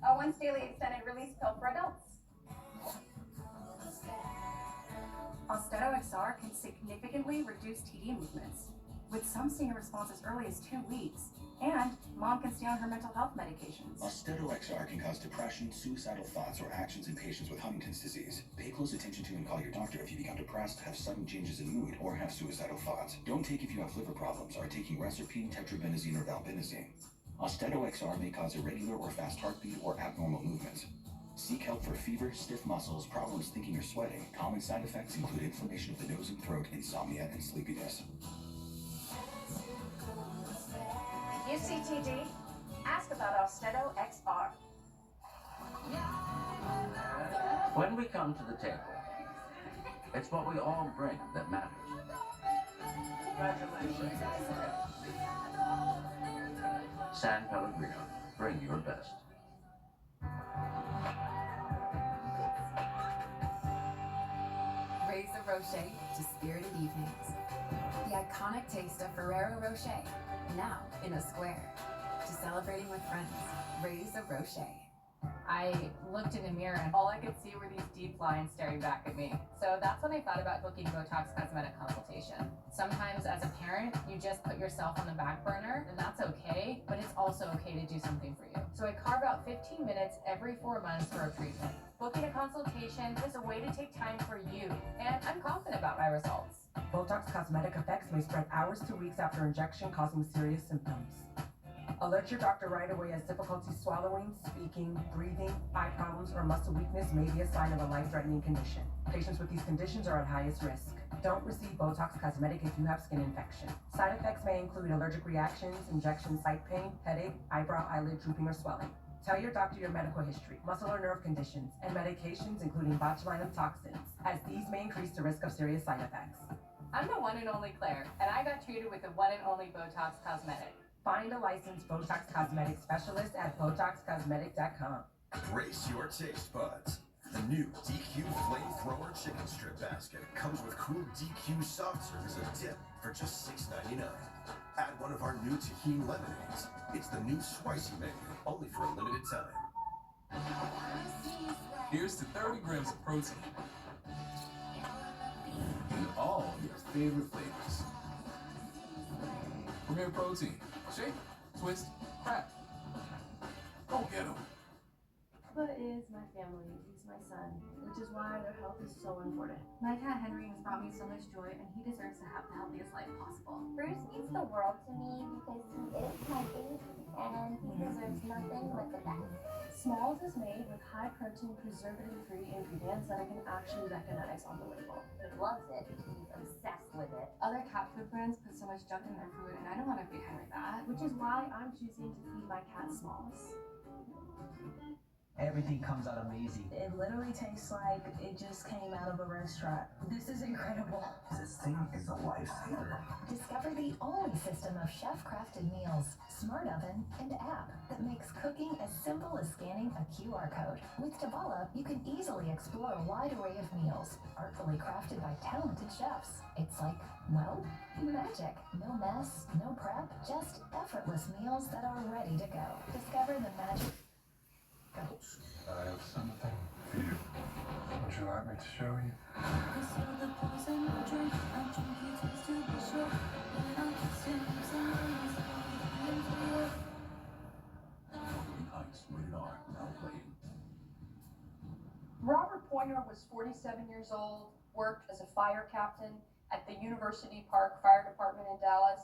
a once daily extended release pill for adults. Austedo XR can significantly reduce TD movements, with some seeing a response as early as 2 weeks. And Mom can stay on her mental health medications. Austedo XR can cause depression, suicidal thoughts, or actions in patients with Huntington's disease. Pay close attention to and call your doctor if you become depressed, have sudden changes in mood, or have suicidal thoughts. Don't take if you have liver problems, are taking reserpine, tetrabenazine, or valbenazine. Austedo XR may cause irregular or fast heartbeat or abnormal movements. Seek help for fever, stiff muscles, problems thinking or sweating. Common side effects include inflammation of the nose and throat, insomnia, and sleepiness. UCTD, ask about Austedo XR. When we come to the table, it's what we all bring that matters. Congratulations. San Pellegrino, bring your best. Raise the Rocher to spirited evenings. The iconic taste of Ferrero Rocher, now in a square. To celebrating with friends, raise the Rocher. I looked in the mirror and all I could see were these deep lines staring back at me. So that's when I thought about booking Botox cosmetic consultation. Sometimes as a parent, you just put yourself on the back burner, and that's okay, but it's also okay to do something for you. So I carve out 15 minutes every 4 months for a treatment. Booking a consultation is a way to take time for you, and I'm confident about my results. Botox cosmetic effects may spread hours to weeks after injection, causing serious symptoms. Alert your doctor right away as difficulty swallowing, speaking, breathing, eye problems, or muscle weakness may be a sign of a life-threatening condition. Patients with these conditions are at highest risk. Don't receive Botox cosmetic if you have skin infection. Side effects may include allergic reactions, injection site pain, headache, eyebrow, eyelid drooping, or swelling. Tell your doctor your medical history, muscle or nerve conditions, and medications including botulinum toxins, as these may increase the risk of serious side effects. I'm the one and only Claire, and I got treated with the one and only Botox cosmetic. Find a licensed Botox cosmetic specialist at BotoxCosmetic.com. Brace your taste buds. The new DQ Flamethrower Chicken Strip Basket comes with cool DQ soft serve as a dip for just $6.99. Add one of our new tahini lemonades. It's the new spicy menu, only for a limited time. Here's to 30 grams of protein in all your favorite flavors. Premier Protein. Shake, twist, crack. Go get 'em. Bubba is my family. He's my son, which is why their health is so important. My cat Henry has brought me so much joy, and he deserves to have the healthiest life possible. Bruce means the world to me because he is my baby and he deserves nothing but the best. Smalls is made with high protein, preservative-free ingredients that I can actually recognize on the label. He loves it. He's obsessed with it. Other cat food brands put so much junk in their food, and I don't want to feed Henry that. Which is why I'm choosing to feed my cat Smalls. Everything comes out amazing. It literally tastes like it just came out of a restaurant. This is incredible. This thing is a lifesaver. Discover the only system of chef-crafted meals, smart oven, and app that makes cooking as simple as scanning a QR code. With Tabala, you can easily explore a wide array of meals, artfully crafted by talented chefs. It's like, well, magic. No mess, no prep, just effortless meals that are ready to go. Discover the magic. I have something for you. Would you like me to show you? Robert Pointer was 47 years old, worked as a fire captain at the University Park Fire Department in Dallas.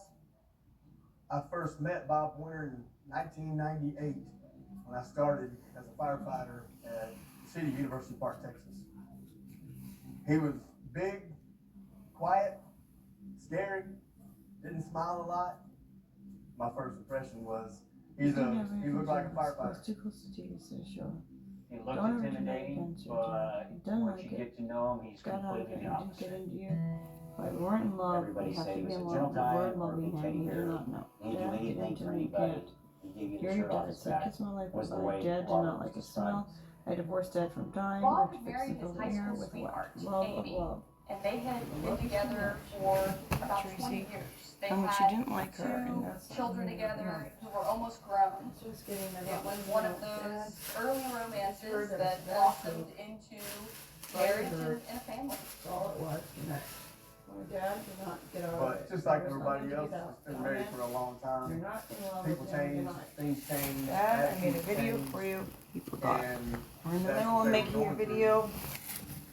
I first met Bob Pointer in 1998 when I started as a firefighter at the city of University Park, Texas. He was big, quiet, scary, didn't smile a lot. My first impression was he looked like a firefighter. He looked intimidating, but once you get to know him, he's completely the opposite. If we weren't in love, we have to be in love. The word loving him, we do not know. Dad, get into me, kid. Dear Dad said, kiss my life goodbye. Dad did not like his smell. I divorced Dad from time. Bob Ripped married his fixed high the air school with sweetheart, what? Love Amy, of love. and they had been together for about 20 years. They How much had you didn't like her, and two that's children together who were almost grown. It was one of those early romances that blossomed into marriage and a family. That's all it was. My dad did not get over But it. just like everybody else that's been married for a long time, You're not in love people with him, change, you're not. things change. Dad, I made a attitudes video change, for you. You forgot. And We're in the that's middle what of they were making your going through. video.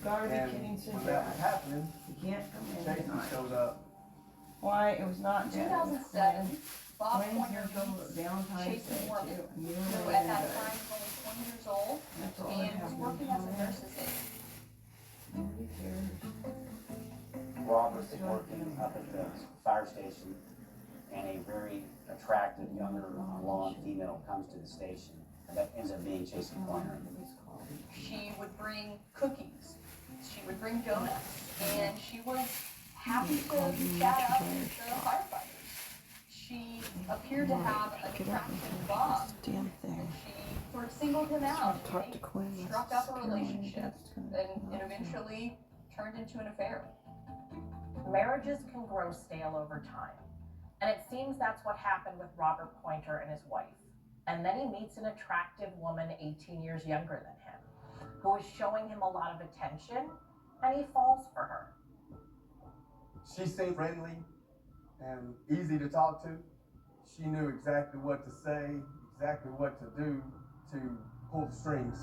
Gotta be And kidding, so when that was happening, you can't come in Chasey tonight. showed up. Why? It was not dead. 2007, Bob When Pointer you're going meets Valentine's Chasey Day Morgan, too, and you who were at really that good. time was only 20 years old That's all I and have was in working as a common. nurse's aide. Nobody cares. Robert was working up at the fire station, and a very attractive younger blonde female comes to the station that ends up being Chasey Pointer. She would bring cookies, she would bring donuts, and she was happy to chat up with the firefighters. She appeared to have an attractive bond. Damn thing. She sort of singled him out. Talk to Quinn. Struck up a relationship, and it eventually turned into an affair. Marriages can grow stale over time. And it seems that's what happened with Robert Pointer and his wife. And then he meets an attractive woman 18 years younger than him, who is showing him a lot of attention, and he falls for her. She seemed friendly and easy to talk to. She knew exactly what to say, exactly what to do to pull the strings.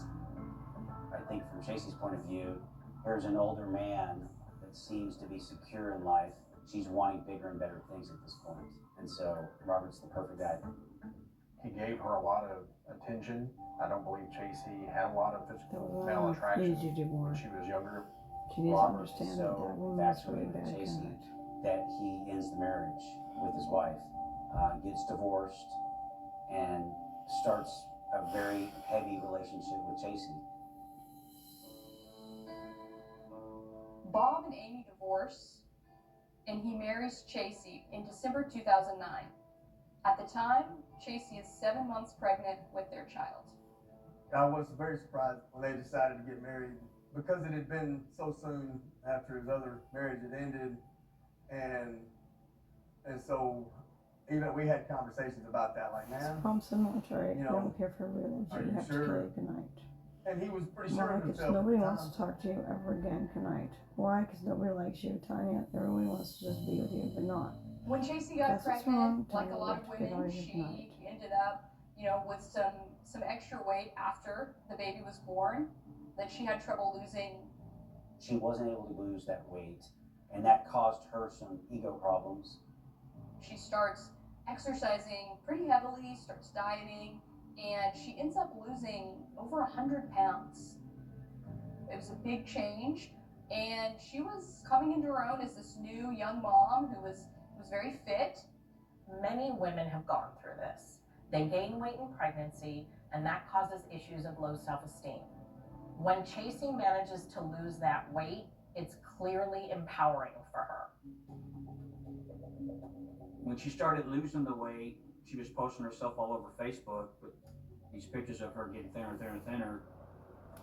I think from Chasey's point of view, here's an older man that seems to be secure in life. She's wanting bigger and better things at this point. And so Robert's the perfect guy. He gave her a lot of attention. I don't believe Chasey had a lot of physical male attraction when she was younger. She needs to Robert's understand that so that woman is really infatuated with bad Chasey kind. that he ends the marriage with his wife, gets divorced, and starts a very heavy relationship with Chasey. Bob and Amy divorce, and he marries Chasey in December 2009. At the time, Chasey is 7 months pregnant with their child. I was very surprised when they decided to get married because it had been so soon after his other marriage had ended, and so even we had conversations about that, like, man, Mom's in military. you I know, don't care for religion. are You you have sure? to kill good night. And he was pretty sure Why? of Because himself. nobody at the wants time. to talk to you ever again tonight. Why? Because nobody likes you, Tanya. Everybody wants to just be with you, but not. When Chasey got That's what's wrong, pregnant, like a Tanya. lot of You have to get women, out of your night. she ended up, with some extra weight after the baby was born that she had trouble losing. She wasn't able to lose that weight, and that caused her some ego problems. She starts exercising pretty heavily, starts dieting, and she ends up losing over 100 pounds. It was a big change, and she was coming into her own as this new young mom who was very fit. Many women have gone through this. They gain weight in pregnancy, and that causes issues of low self-esteem. When Chasey manages to lose that weight, it's clearly empowering for her. When she started losing the weight, she was posting herself all over Facebook with these pictures of her getting thinner and thinner and thinner.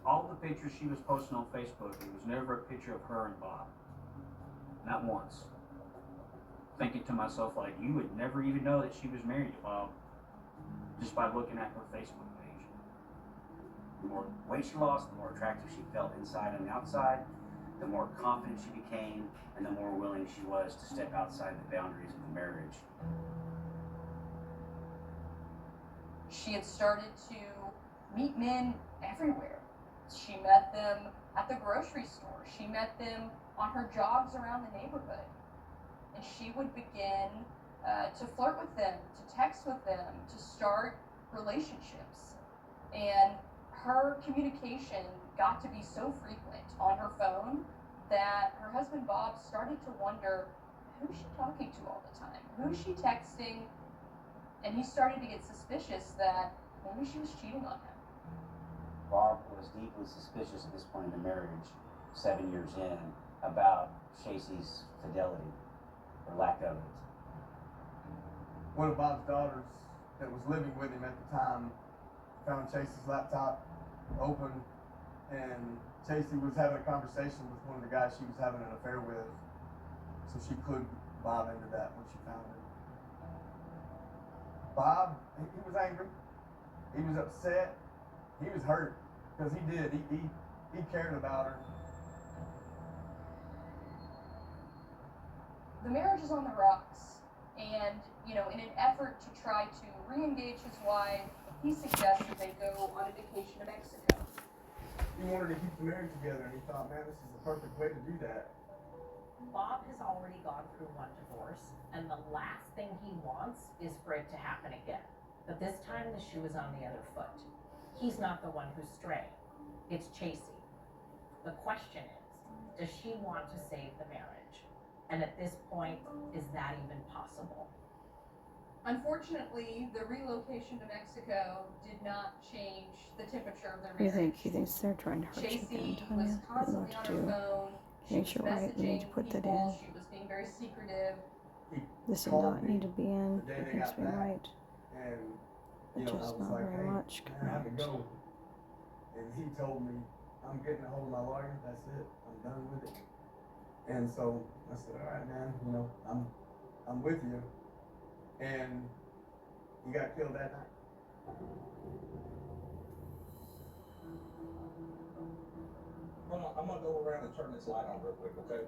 All the pictures she was posting on Facebook, it was never a picture of her and Bob. Not once. Thinking to myself, like, you would never even know that she was married to Bob just by looking at her Facebook page. The more weight she lost, the more attractive she felt inside and outside, the more confident she became, and the more willing she was to step outside the boundaries of the marriage. She had started to meet men everywhere. She met them at the grocery store. She met them on her jogs around the neighborhood. And she would begin to flirt with them, to text with them, to start relationships. And her communication got to be so frequent on her phone that her husband Bob started to wonder, who's she talking to all the time? Who's she texting? And he started to get suspicious that maybe she was cheating on him. Bob was deeply suspicious at this point in the marriage, 7 years in, about Chasey's fidelity, or lack of it. One of Bob's daughters that was living with him at the time found Chasey's laptop open and Chasey was having a conversation with one of the guys she was having an affair with, so she clued Bob into that when she found it. Bob, he was angry, he was upset, he was hurt, because he cared about her. The marriage is on the rocks, and, you know, in an effort to try to re-engage his wife, he suggests that they go on a vacation to Mexico. He wanted to keep the marriage together, and he thought, man, this is the perfect way to do that. Bob has already gone through one divorce, and the last thing he wants is for it to happen again. But this time the shoe is on the other foot. He's not the one who's straying. It's Chasey. The question is, does she want to save the marriage? And at this point, is that even possible? Unfortunately, the relocation to Mexico did not change the temperature of their You marriage. think he thinks they're trying to hurt you again, Chasey was Tanya? I don't know constantly what on to her do. phone. She Makes was you right. You need to messaging put that people. in. She was being very secretive. This did not need to be in. The day It they makes got me back, right. and But I just was not like, very hey, much. man, I have to go. And he told me, I'm getting a hold of my lawyer. That's it. I'm done with it. And so I said, all right, man. You know, I'm with you. And he got killed that night. Hold on, I'm gonna go around and turn this light on real quick, okay?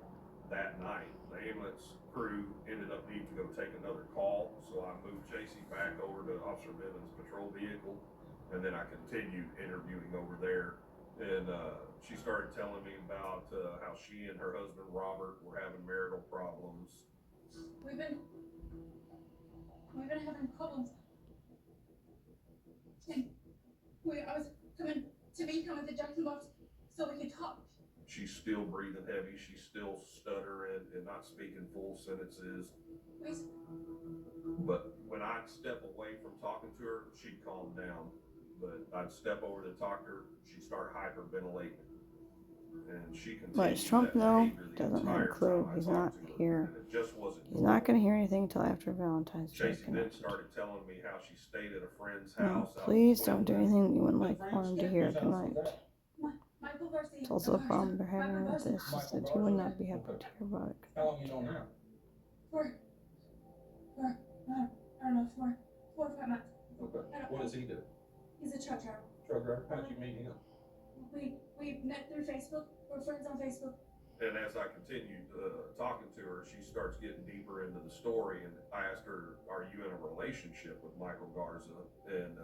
That night, the ambulance crew ended up needing to go take another call, so I moved Chasey back over to Officer Bivens' patrol vehicle, and then I continued interviewing over there. And she started telling me about how she and her husband Robert were having marital problems. We've been having problems. And I was coming to meet him at the Jackson Box so we could talk. She's still breathing heavy, she's still stuttering and not speaking full sentences. Please. But when I'd step away from talking to her, she'd calm down. But I'd step over to talk to her, she'd start hyperventilating. And she continued But is Trump, that though, behavior the doesn't have a entire clue. time I He's talked not to her, here. and it just wasn't He's not going to hear anything until after Valentine's Day. Chasey then started telling me how she stayed at a friend's No, house. please don't do anything you wouldn't want him to hear. Good night. Michael Garcia. It's also a problem they're having with this, is that he would not be happy to hear about it. How long you known him? For I don't know, 4 or 5 months. Okay. What does he do? He's a truck driver. Truck driver? How'd you meet him? We met through Facebook. We're friends on Facebook. And as I continued talking to her, she starts getting deeper into the story. And I asked her, "Are you in a relationship with Michael Garza?" And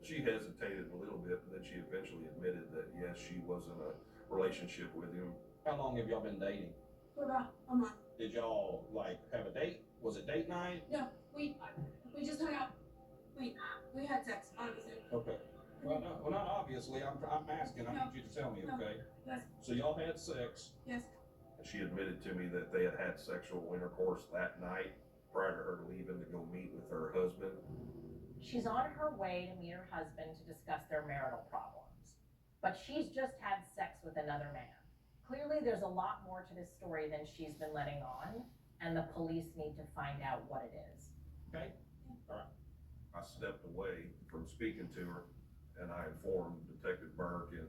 she hesitated a little bit, but then she eventually admitted that yes, she was in a relationship with him. How long have y'all been dating? For about a month. Did y'all like have a date? Was it date night? No, we just hung out. We had sex, obviously. Okay. Well, not obviously. I'm asking. I need you to tell me, okay? Yes. So y'all had sex. Yes. And she admitted to me that they had sexual intercourse that night prior to her leaving to go meet with her husband. She's on her way to meet her husband to discuss their marital problems. But she's just had sex with another man. Clearly, there's a lot more to this story than she's been letting on, and the police need to find out what it is. Okay? All right. I stepped away from speaking to her, and I informed Detective Burke and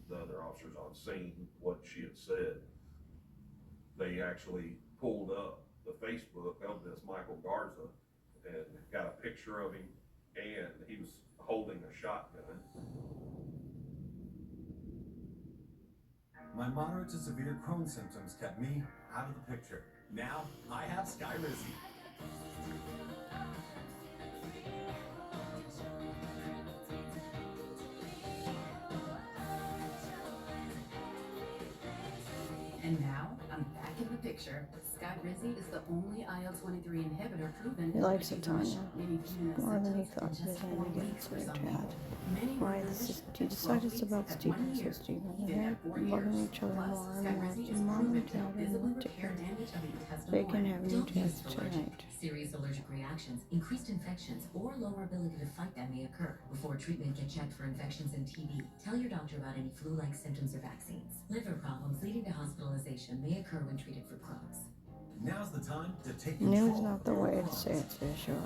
the other officers on scene what she had said. They actually pulled up the Facebook of this Michael Garza and got a picture of him, and he was holding a shotgun. My moderate to severe Crohn's symptoms kept me out of the picture. Now I have Skyrizi. And now, I'm back in the picture. Skyrizi is the only IL-23 inhibitor proven He likes it, Tanya. to More than he thought he was going to get, so he had. Why, he decided it's about Stephen, so Stephen and Harry loving each other more and more to mom and dad and more to Harry. They can have new dads tonight. Serious allergic reactions, increased infections, or lower ability to fight them may occur. Before treatment, get checked for infections and TB. Tell your doctor about any flu-like symptoms or vaccines. Liver problems leading to hospitalization may occur when treated for Crohn's. Now's the time to take control. New is not the way to say it, so sure.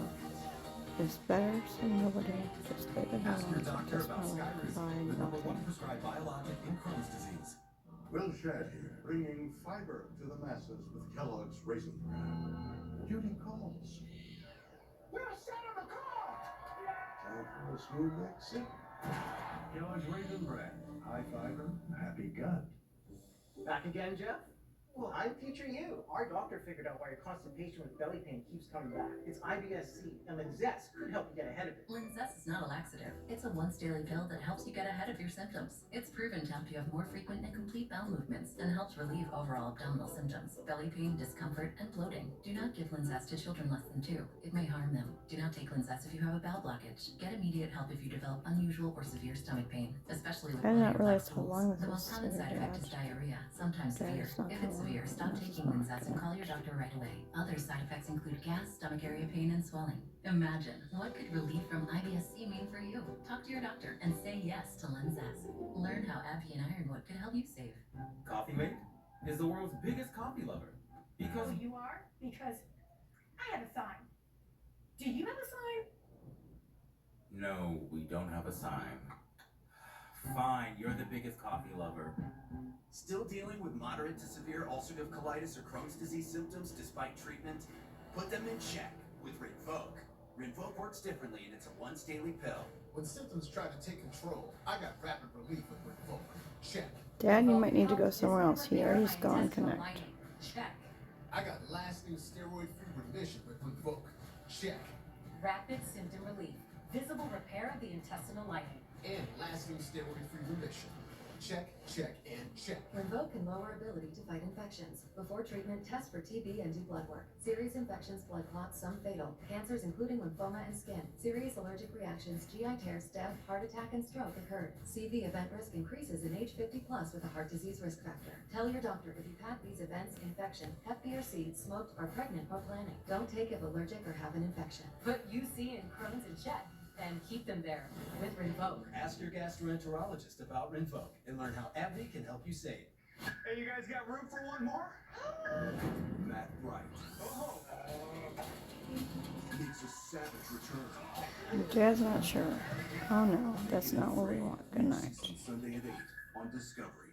is better, so nobody just leave it Ask your alone. doctor Just about Skyrizi, provide the #1 nothing. prescribed biologic in Crohn's disease. Will Shad here, bringing fiber to the masses with Kellogg's Raisin Bran. Duty calls. We're set on the call! Time for a smooth exit. Kellogg's Raisin Bran. High fiber, happy gut. Back again, Jeff? Well, I'm teaching you. Our doctor figured out why your constipation with belly pain keeps coming back. It's IBS-C, and Linzess could help you get ahead of it. Linzess is not a laxative. It's a once-daily pill that helps you get ahead of your symptoms. It's proven to help you have more frequent and complete bowel movements and helps relieve overall abdominal symptoms, belly pain, discomfort, and bloating. Do not give Linzess to children less than 2. It may harm them. Do not take Linzess if you have a bowel blockage. Get immediate help if you develop unusual or severe stomach pain, especially with I did not bloating or realize how stools. long The this most common is. side effect is diarrhea, sometimes severe. If it's severe, stop taking Linzess and call your doctor right away. Other side effects include gas, stomach area pain, and swelling. Imagine, what could relief from IBS-C mean for you? Talk to your doctor and say yes to Linzess. Learn how Abbey and Ironwood could help you save. Coffee Mate is the world's biggest coffee lover. Because Oh, you are? Because I have a sign. Do you have a sign? no, we don't have a sign. Fine, you're the biggest coffee lover. Still dealing with moderate to severe ulcerative colitis or Crohn's disease symptoms despite treatment? Put them in check with Rinvoq. Rinvoq works differently, and it's a once daily pill. When symptoms try to take control, I got rapid relief with Rinvoq. Check. Dad, you might need to go somewhere else. He already's gone connect. Check. I got lasting steroid-free remission with Rinvoq. Check. Rapid symptom relief. Visible repair of the intestinal lining. And lasting steroid-free remission. Check, check, and check. Rinvoq can lower ability to fight infections. Before treatment, test for TB and do blood work. Serious infections, blood clots, some fatal. Cancers including lymphoma and skin. Serious allergic reactions, GI tears, stab, heart attack, and stroke occurred. CV event risk increases in age 50 plus with a heart disease risk factor. Tell your doctor if you've had these events, infection, Hep B or C, smoked, or pregnant or planning. Don't take if allergic or have an infection. Put UC and Crohn's in check. And keep them there with Rinvoq. Ask your gastroenterologist about Rinvoq and learn how AbbVie can help you save. Hey, you guys got room for one more? Matt Bright Makes a savage return. Dad's not sure. Oh no, that's not what we want. Good night. Sunday at 8 on Discovery.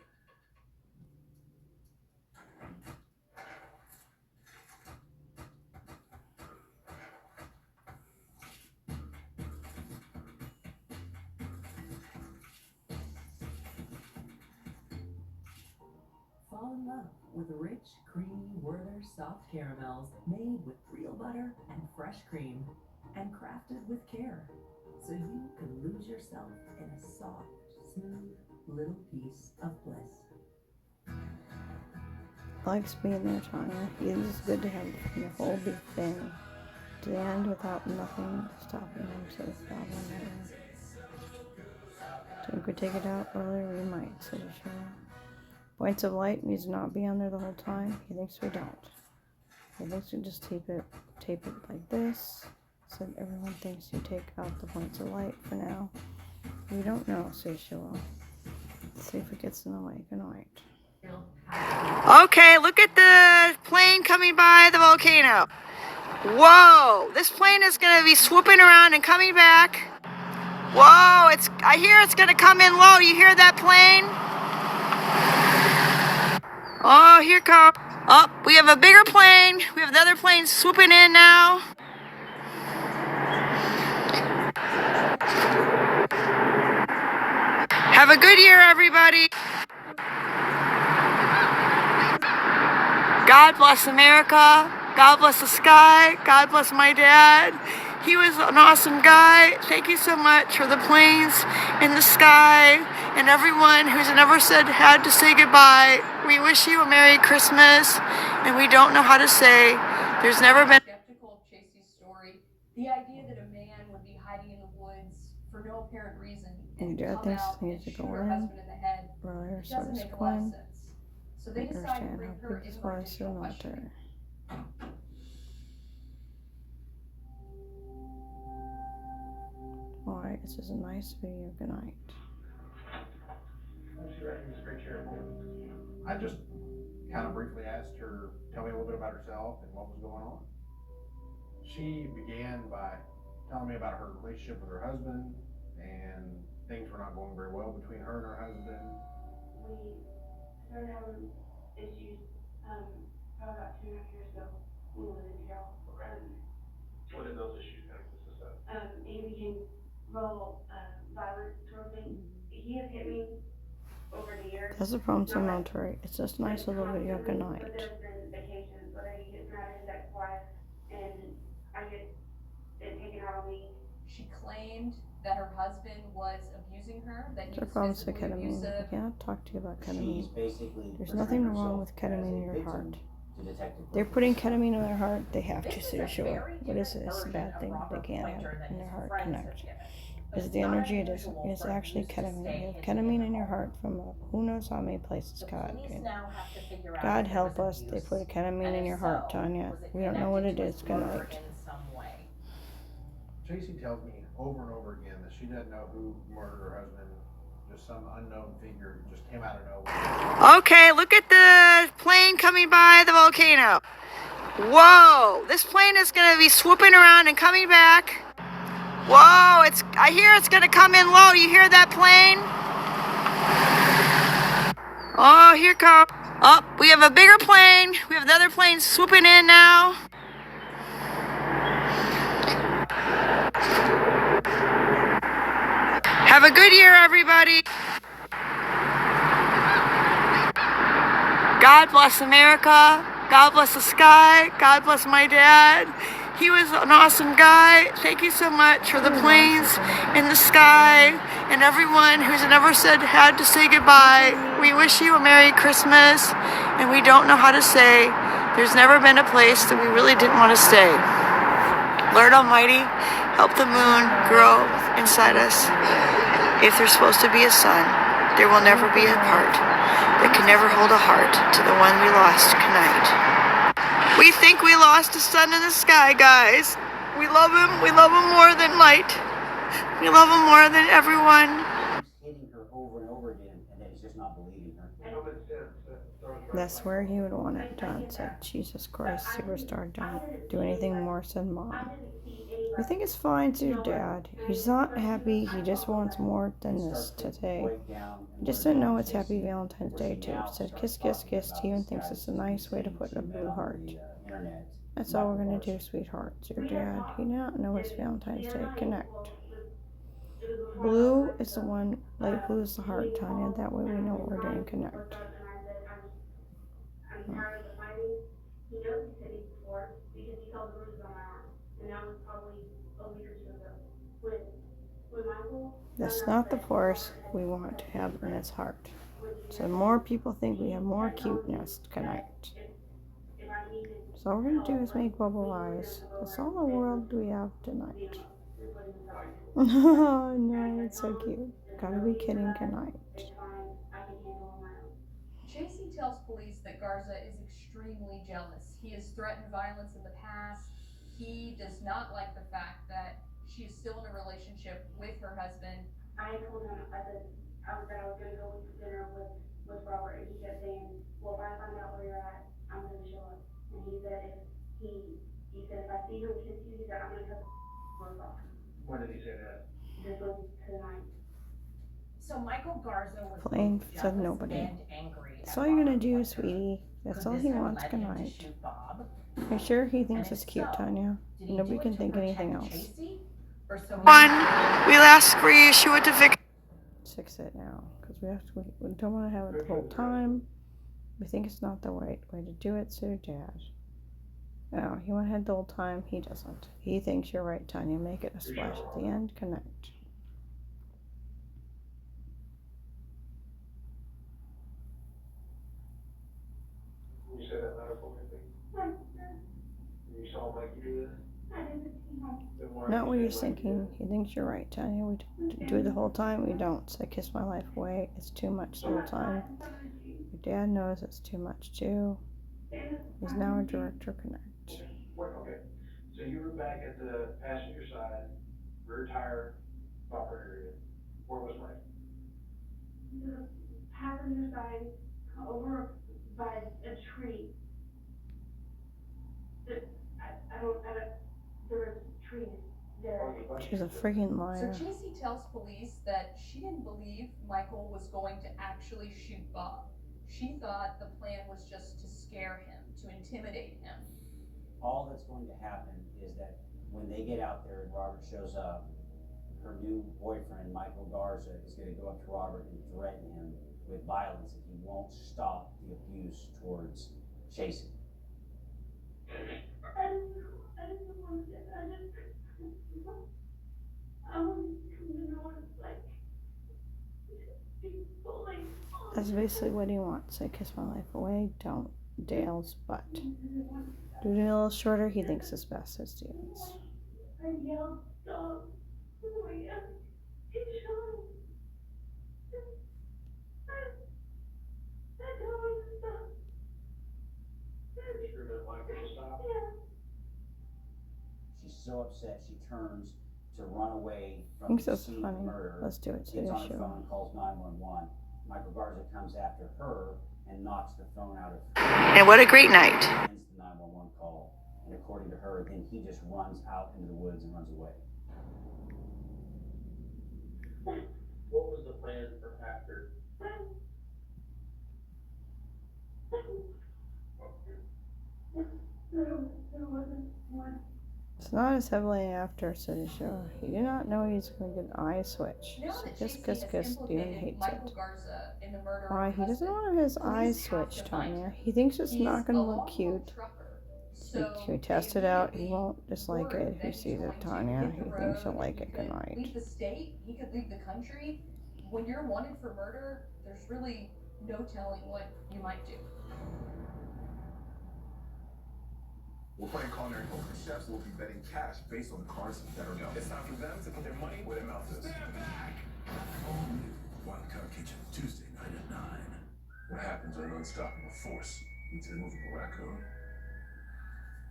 Fall in love with rich, creamy Werther soft caramels made with real butter and fresh cream and crafted with care so you can lose yourself in a soft, smooth little piece of bliss. Likes being there, Tanya. It is good to have the whole big thing to the end without nothing stopping him, so the problem never. Think we take it out earlier? We might, said Cheryl. Points of light needs to not be on there the whole time. He thinks we don't. He thinks we just tape it like this, so everyone thinks you take out the points of light for now. We don't know, says Cheryl. Let's see if it gets in the way. Good night. Okay, look at the plane coming by the volcano. Whoa, this plane is going to be swooping around and coming back. Whoa, I hear it's going to come in low. You hear that plane? Oh, here it comes. Oh, we have a bigger plane. We have another plane swooping in now. Have a good year, everybody. God bless America. God bless the sky. God bless my dad. He was an awesome guy. Thank you so much for the planes in the sky and everyone who's never had to say goodbye. We wish you a Merry Christmas, and we don't know how to say. There's never been. Skeptical of Chasey's story. The idea that a man would be hiding in the woods for no apparent reason and Dad come thinks out he and needs to shoot go her in husband in the head earlier, so doesn't does make a lot of Quinn. sense. So they decide to Understand bring how her big this into our was initial in the questioning. military. Alright, this is a nice video. Good night. I just kind of briefly asked her, tell me a little bit about herself and what was going on. She began by telling me about her relationship with her husband, and things were not going very well between her and her husband. We started having issues, probably about 2.5 years ago when we lived in jail. Okay. What did those issues kind of consist of? He became real, violent towards me. He has hit me over the years. That's the problem with the military. It's just nice little video good But night. there's been occasions whether he gets mad at his ex-wife and I get it taken out on me. She claimed that her husband was abusing her, that he Their was problems with physically ketamine. abusive. We cannot talk to you about She's ketamine. basically There's portraying nothing wrong herself with ketamine in as a your heart. victim to Detective They're Burke. putting ketamine in their heart. They have This to is say a sure. very What is different this? It's a version bad of thing. They Robert can't have Pointer it than in their his heart friends have connect. given. Because It's the not energy it is, unusual it's for actually abuse to ketamine. stay You have hidden ketamine in in the your home. heart from who knows how many places. The God, police now have to figure out God if there help was us. They abuse, put ketamine and in if your heart, so, Tanya. was it We don't know what it connected is. to Good his murder night. in some way? JC tells me over and over again that she doesn't know who murdered her husband. Just some unknown figure who just came out of nowhere. Okay, look at the plane coming by the volcano. Whoa, this plane is going to be swooping around and coming back. Whoa, I hear it's going to come in low. You hear that plane? Oh, here it comes. Oh, we have a bigger plane. We have another plane swooping in now. Have a good year, everybody. God bless America. God bless the sky. God bless my dad. He was an awesome guy. Thank you so much for the planes in the sky and everyone who's never had to say goodbye. We wish you a Merry Christmas, and we don't know how to say there's never been a place that we really didn't want to stay. Lord Almighty, help the moon grow inside us. If there's supposed to be a sun, there will never be a part that can never hold a heart to the one we lost tonight. We think we lost a sun in the sky, guys. We love him. We love him more than light. We love him more than everyone. He's hitting her over and over again, and then he's just not believing her. That's where he would want it done. Said, Jesus Christ, superstar, don't do anything worse than mom. I think it's fine to your dad. He's not happy. He just wants more than this today. He just didn't know it's Happy Valentine's Day too. Said kiss, kiss, kiss. He even thinks it's a nice way to put a blue heart. That's all we're gonna do, sweethearts. Your dad, he did not know it's Valentine's Day. Connect. Blue is the one, light blue is the heart, Tanya. That way we know what we're doing. Connect. I'm tired of the fighting. He knows he hit me before because he saw the bruises on my arm. And that was probably a week or 2 ago. When Michael. That's not the force we want to have in its heart. So more people think we have more cuteness. Connect. So all we're going to do is make bubble eyes. That's all the world we have tonight. Oh, no, it's so cute. Gotta be kidding. Tonight. JC tells police that Garza is extremely jealous. He has threatened violence in the past. He does not like the fact that she is still in a relationship with her husband. I told him, I said, I was going to go to dinner with Robert, and he kept saying, well, if I find out where you're at, I'm going to show up. And he said, if I see him kiss you, he said, I'm going to cut the clothes off. When did he say that? This was tonight. So Michael Garza was Plain both said jealous nobody. and angry. That's all you're gonna do, sweetie. That's all he wants. Good night. I'm sure he thinks it's cute, Tanya. Nobody can think anything else. One, we'll ask for Yeshua to fix it now, because we don't want to have it the whole time. We think it's not the right way to do it, so Dad. No, he went ahead the whole time. He doesn't. He thinks you're right, Tanya. Make it a splash at the end. Connect. You said that medical thing? You saw Mikey do this? Not what he's thinking. He thinks you're right, Tanya. We do it the whole time. We don't. So kiss my life away. It's too much the whole time. Your dad knows it's too much too. He's now a director. Connect. Okay. So you were back at the passenger side, rear tire, bumper area. Where was Mike? The passenger side, over by a tree. I don't, there was trees She's a freaking So liar. Tracy tells police that she didn't believe Michael was going to actually shoot Bob. She thought the plan was just to scare him, to intimidate him. All that's going to happen is that when they get out there and Robert shows up, her new boyfriend, Michael Garza, is going to go up to Robert and threaten him with violence if he won't stop the abuse towards Chasey. I didn't want to. I want to know what it's like. That's basically what he wants. I kiss my life away. Don't. Dale's butt. Do it a little shorter. He thinks it's best as Steven's. I yelled, stop. Oh my God. He's shot. I told him to stop. You sure didn't like it to stop? Yeah. She's so upset she turns to run away I from think the that's scene funny. of murder. Let's do it. Gets on her Show. phone, calls 911. Michael Garza comes after her and knocks the phone out of her. And what a great night. Ends the 911 call. And according to her, then he just runs out into the woods and runs away. What was the plan for after? It's not as heavily after City Show. He did not know he's going to get an eye switch. Now So that kiss, Chasey kiss, has kiss. Steven implicated hates Michael it. Garza in the murder of Why? her He doesn't husband, want his police eyes have to switched, find Tanya. him. He thinks it's He's not going to a look long-haul cute. trucker, If so you test it out, he immediately won't dislike word it if that he he's sees going it, to Tanya. hit the He thinks he'll road, like he it could tonight. leave the state, he could leave the country. When you're wanted for murder, there's really no telling what you might do. We're playing culinary poker. Chefs will be betting cash based on the cards that are dealt. It's time for them to put their money where their mouth is. Stand back! All new Wild Card Kitchen, Tuesday night at 9. What happens when an unstoppable force meets an immovable raccoon?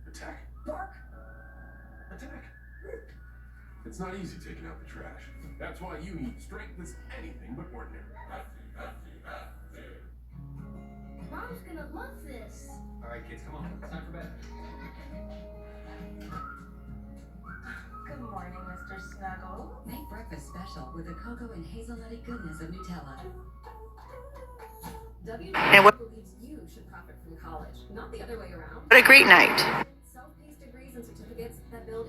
Attack. Bark! Attack. It's not easy taking out the trash. That's why you need strength that's anything but ordinary. Mom's gonna love this. All right, kids, come on. It's time for bed. Good morning, Mr. Snuggle. Make breakfast special with the cocoa and hazelnutty goodness of Nutella. And believes you should profit from college, not the other way around. What a great night. Self-paced degrees and certificates that build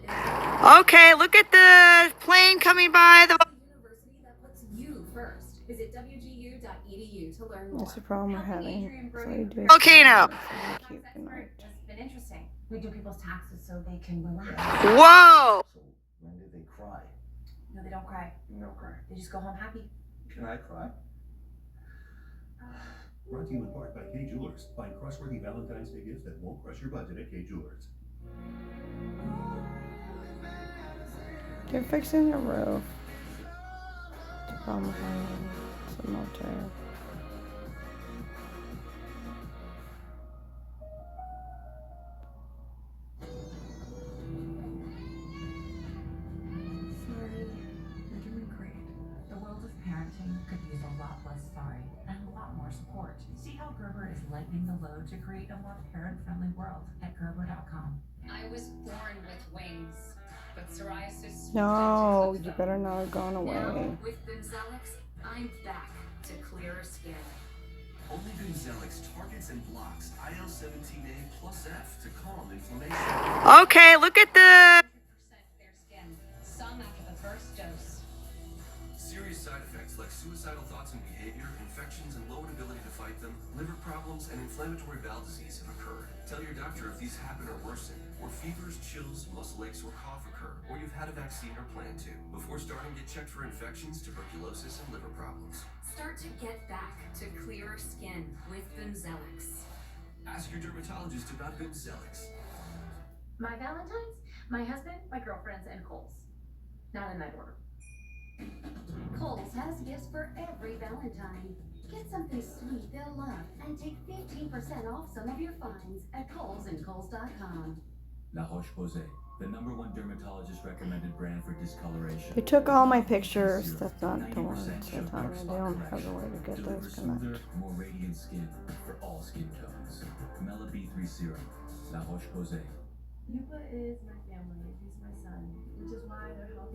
Okay, look at the plane coming by. university that puts you first. Visit wgu.edu to learn more. That's the problem we're having. So you do Volcano. Cute. It's been interesting. We do people's taxes so they can relax. Whoa! When did they cry? No, they don't cry. No cry. They just go home happy. Can I cry? Brought to you in part by K Jewelers. Find trustworthy Valentine's Day gifts that won't crush your budget at K Jewelers. They're fixing the roof. The problem we're having. It's a motel. Sorry. You're doing great. The world of parenting could use a lot less sorry and a lot more support. See how Gerber is lightening the load to create a more parent-friendly world at Gerber.com. I was born with wings, but psoriasis. No, you better not have gone away. Now, with Bimzelx, I'm back to clearer skin. Only Bimzelx targets and blocks IL-17A plus F to calm inflammation. Okay, look at the. Fair skin, some after the first dose. Serious side effects like suicidal thoughts and behavior, infections and lowered ability to fight them, liver problems, and inflammatory bowel disease have occurred. Tell your doctor if these happen or worsen, or fevers, chills, muscle aches, or cough occur, or you've had a vaccine or plan to. Before starting, get checked for infections, tuberculosis, and liver problems. Start to get back to clearer skin with Bimzelx. Ask your dermatologist about Bimzelx. My Valentine's, my husband, my girlfriends, and Kohl's. Not in that order. Kohl's has gifts for every Valentine. Get something sweet they'll love and take 15% off some of your finds at Kohl's and Kohl's.com. La Roche-Posay, the #1 dermatologist recommended brand for discoloration. They took all my pictures. That's not the ones. So Tanya, they don't have a way to get those connected. More radiant skin for all skin tones. Mela B3 Serum, La Roche-Posay. Yupa is my family. He's my son, which is why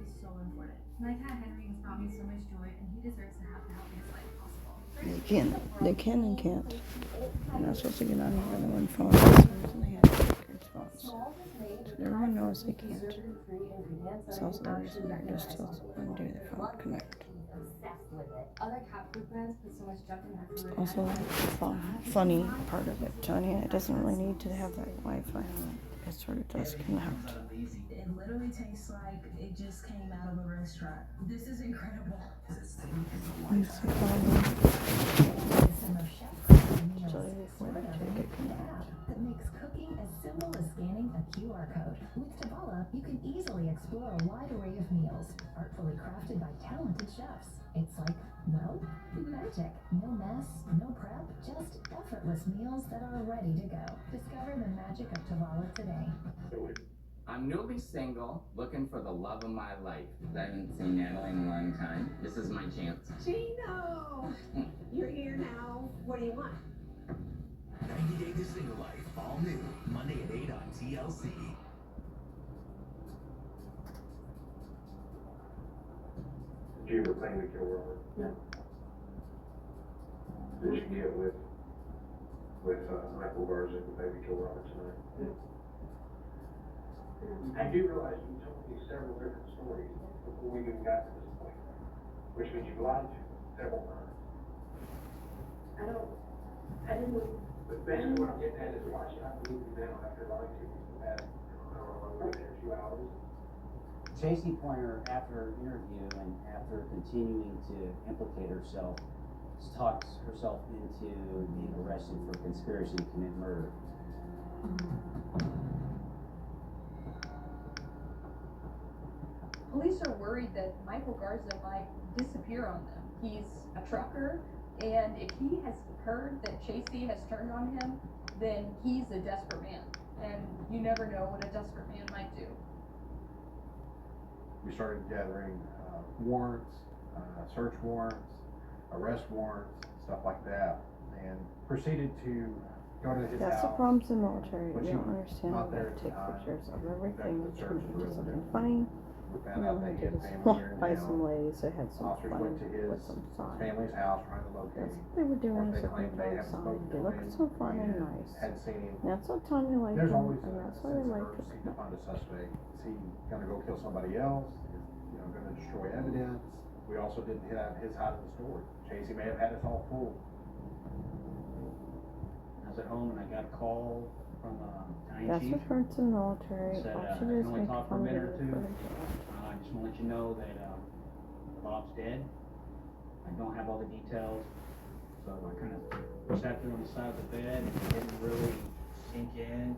is so important. My cat Henry has brought me so much joy, and he deserves to have the happiest life possible. They can and can't. You're not supposed to get on more than one phone. That's the reason they had speakers phones. So everyone knows they can't. It's also the reason they're just supposed to undo the phone connect. Other cat food brands put so much junk in their food. Also, the funny part of it, Tanya, it doesn't really need to have that Wi-Fi on it. It sort of does connect. It literally tastes like it just came out of a restaurant. This is incredible. It's the before they take it connect. That makes cooking as simple as scanning a QR code. With Tavala, you can easily explore a wide array of meals, artfully crafted by talented chefs. It's like, well, magic. No mess, no prep, just effortless meals that are ready to go. Discover the magic of Tavala today. I'm newly single, looking for the love of my life. I haven't seen Natalie in a long time. This is my chance. Gino! You're here now. What do you want? 90 Day to Single Life, all new, Monday at 8 on TLC. Did you ever plan to kill Robert? Yeah. Did you get with Michael Garza and maybe kill Robert tonight? Yeah. I do realize you told me several different stories before we even got to this point, which means you've lied to me several times. I didn't. But basically what I'm getting at is why should I believe you now after lying to me for the past, I don't know, over there 2 hours? Chasey Pointer, after her interview and after continuing to implicate herself, talks herself into being arrested for conspiracy to commit murder. Police are worried that Michael Garza might disappear on them. He's a trucker, and if he has heard that Chasey has turned on him, then he's a desperate man. And you never know what a desperate man might do. We started gathering warrants, search warrants, arrest warrants, stuff like that, and proceeded to go to his That's the house. problems in the military. But You she don't was understand. not We there gotta at the take time. pictures of everything The and search turn it into was something over. funny. We You found know, out we that he did had is family walk here in by town. some ladies that had some Officers fun went to his with some signs. family's house trying to locate That's him. what they were doing, Of course, is they looking claimed they for a haven't sign. spoken They to look him so fun and nice. Hadn't seen him. That's what Tanya liked There's him, always and a that's why sense they of liked urgency him. to find a suspect. Is he gonna go kill somebody else? Is, gonna destroy evidence? We also didn't have his side of the story. Chasey may have had us all fooled. I was at home and I got a call from Battalion That's Chief. what hurts in the military. Said, All I she can did is only make talk for a fun minute or videos two. for her job. I just want to let you know that Bob's dead. I don't have all the details, so I kind of sat there on the side of the bed and it didn't really sink in.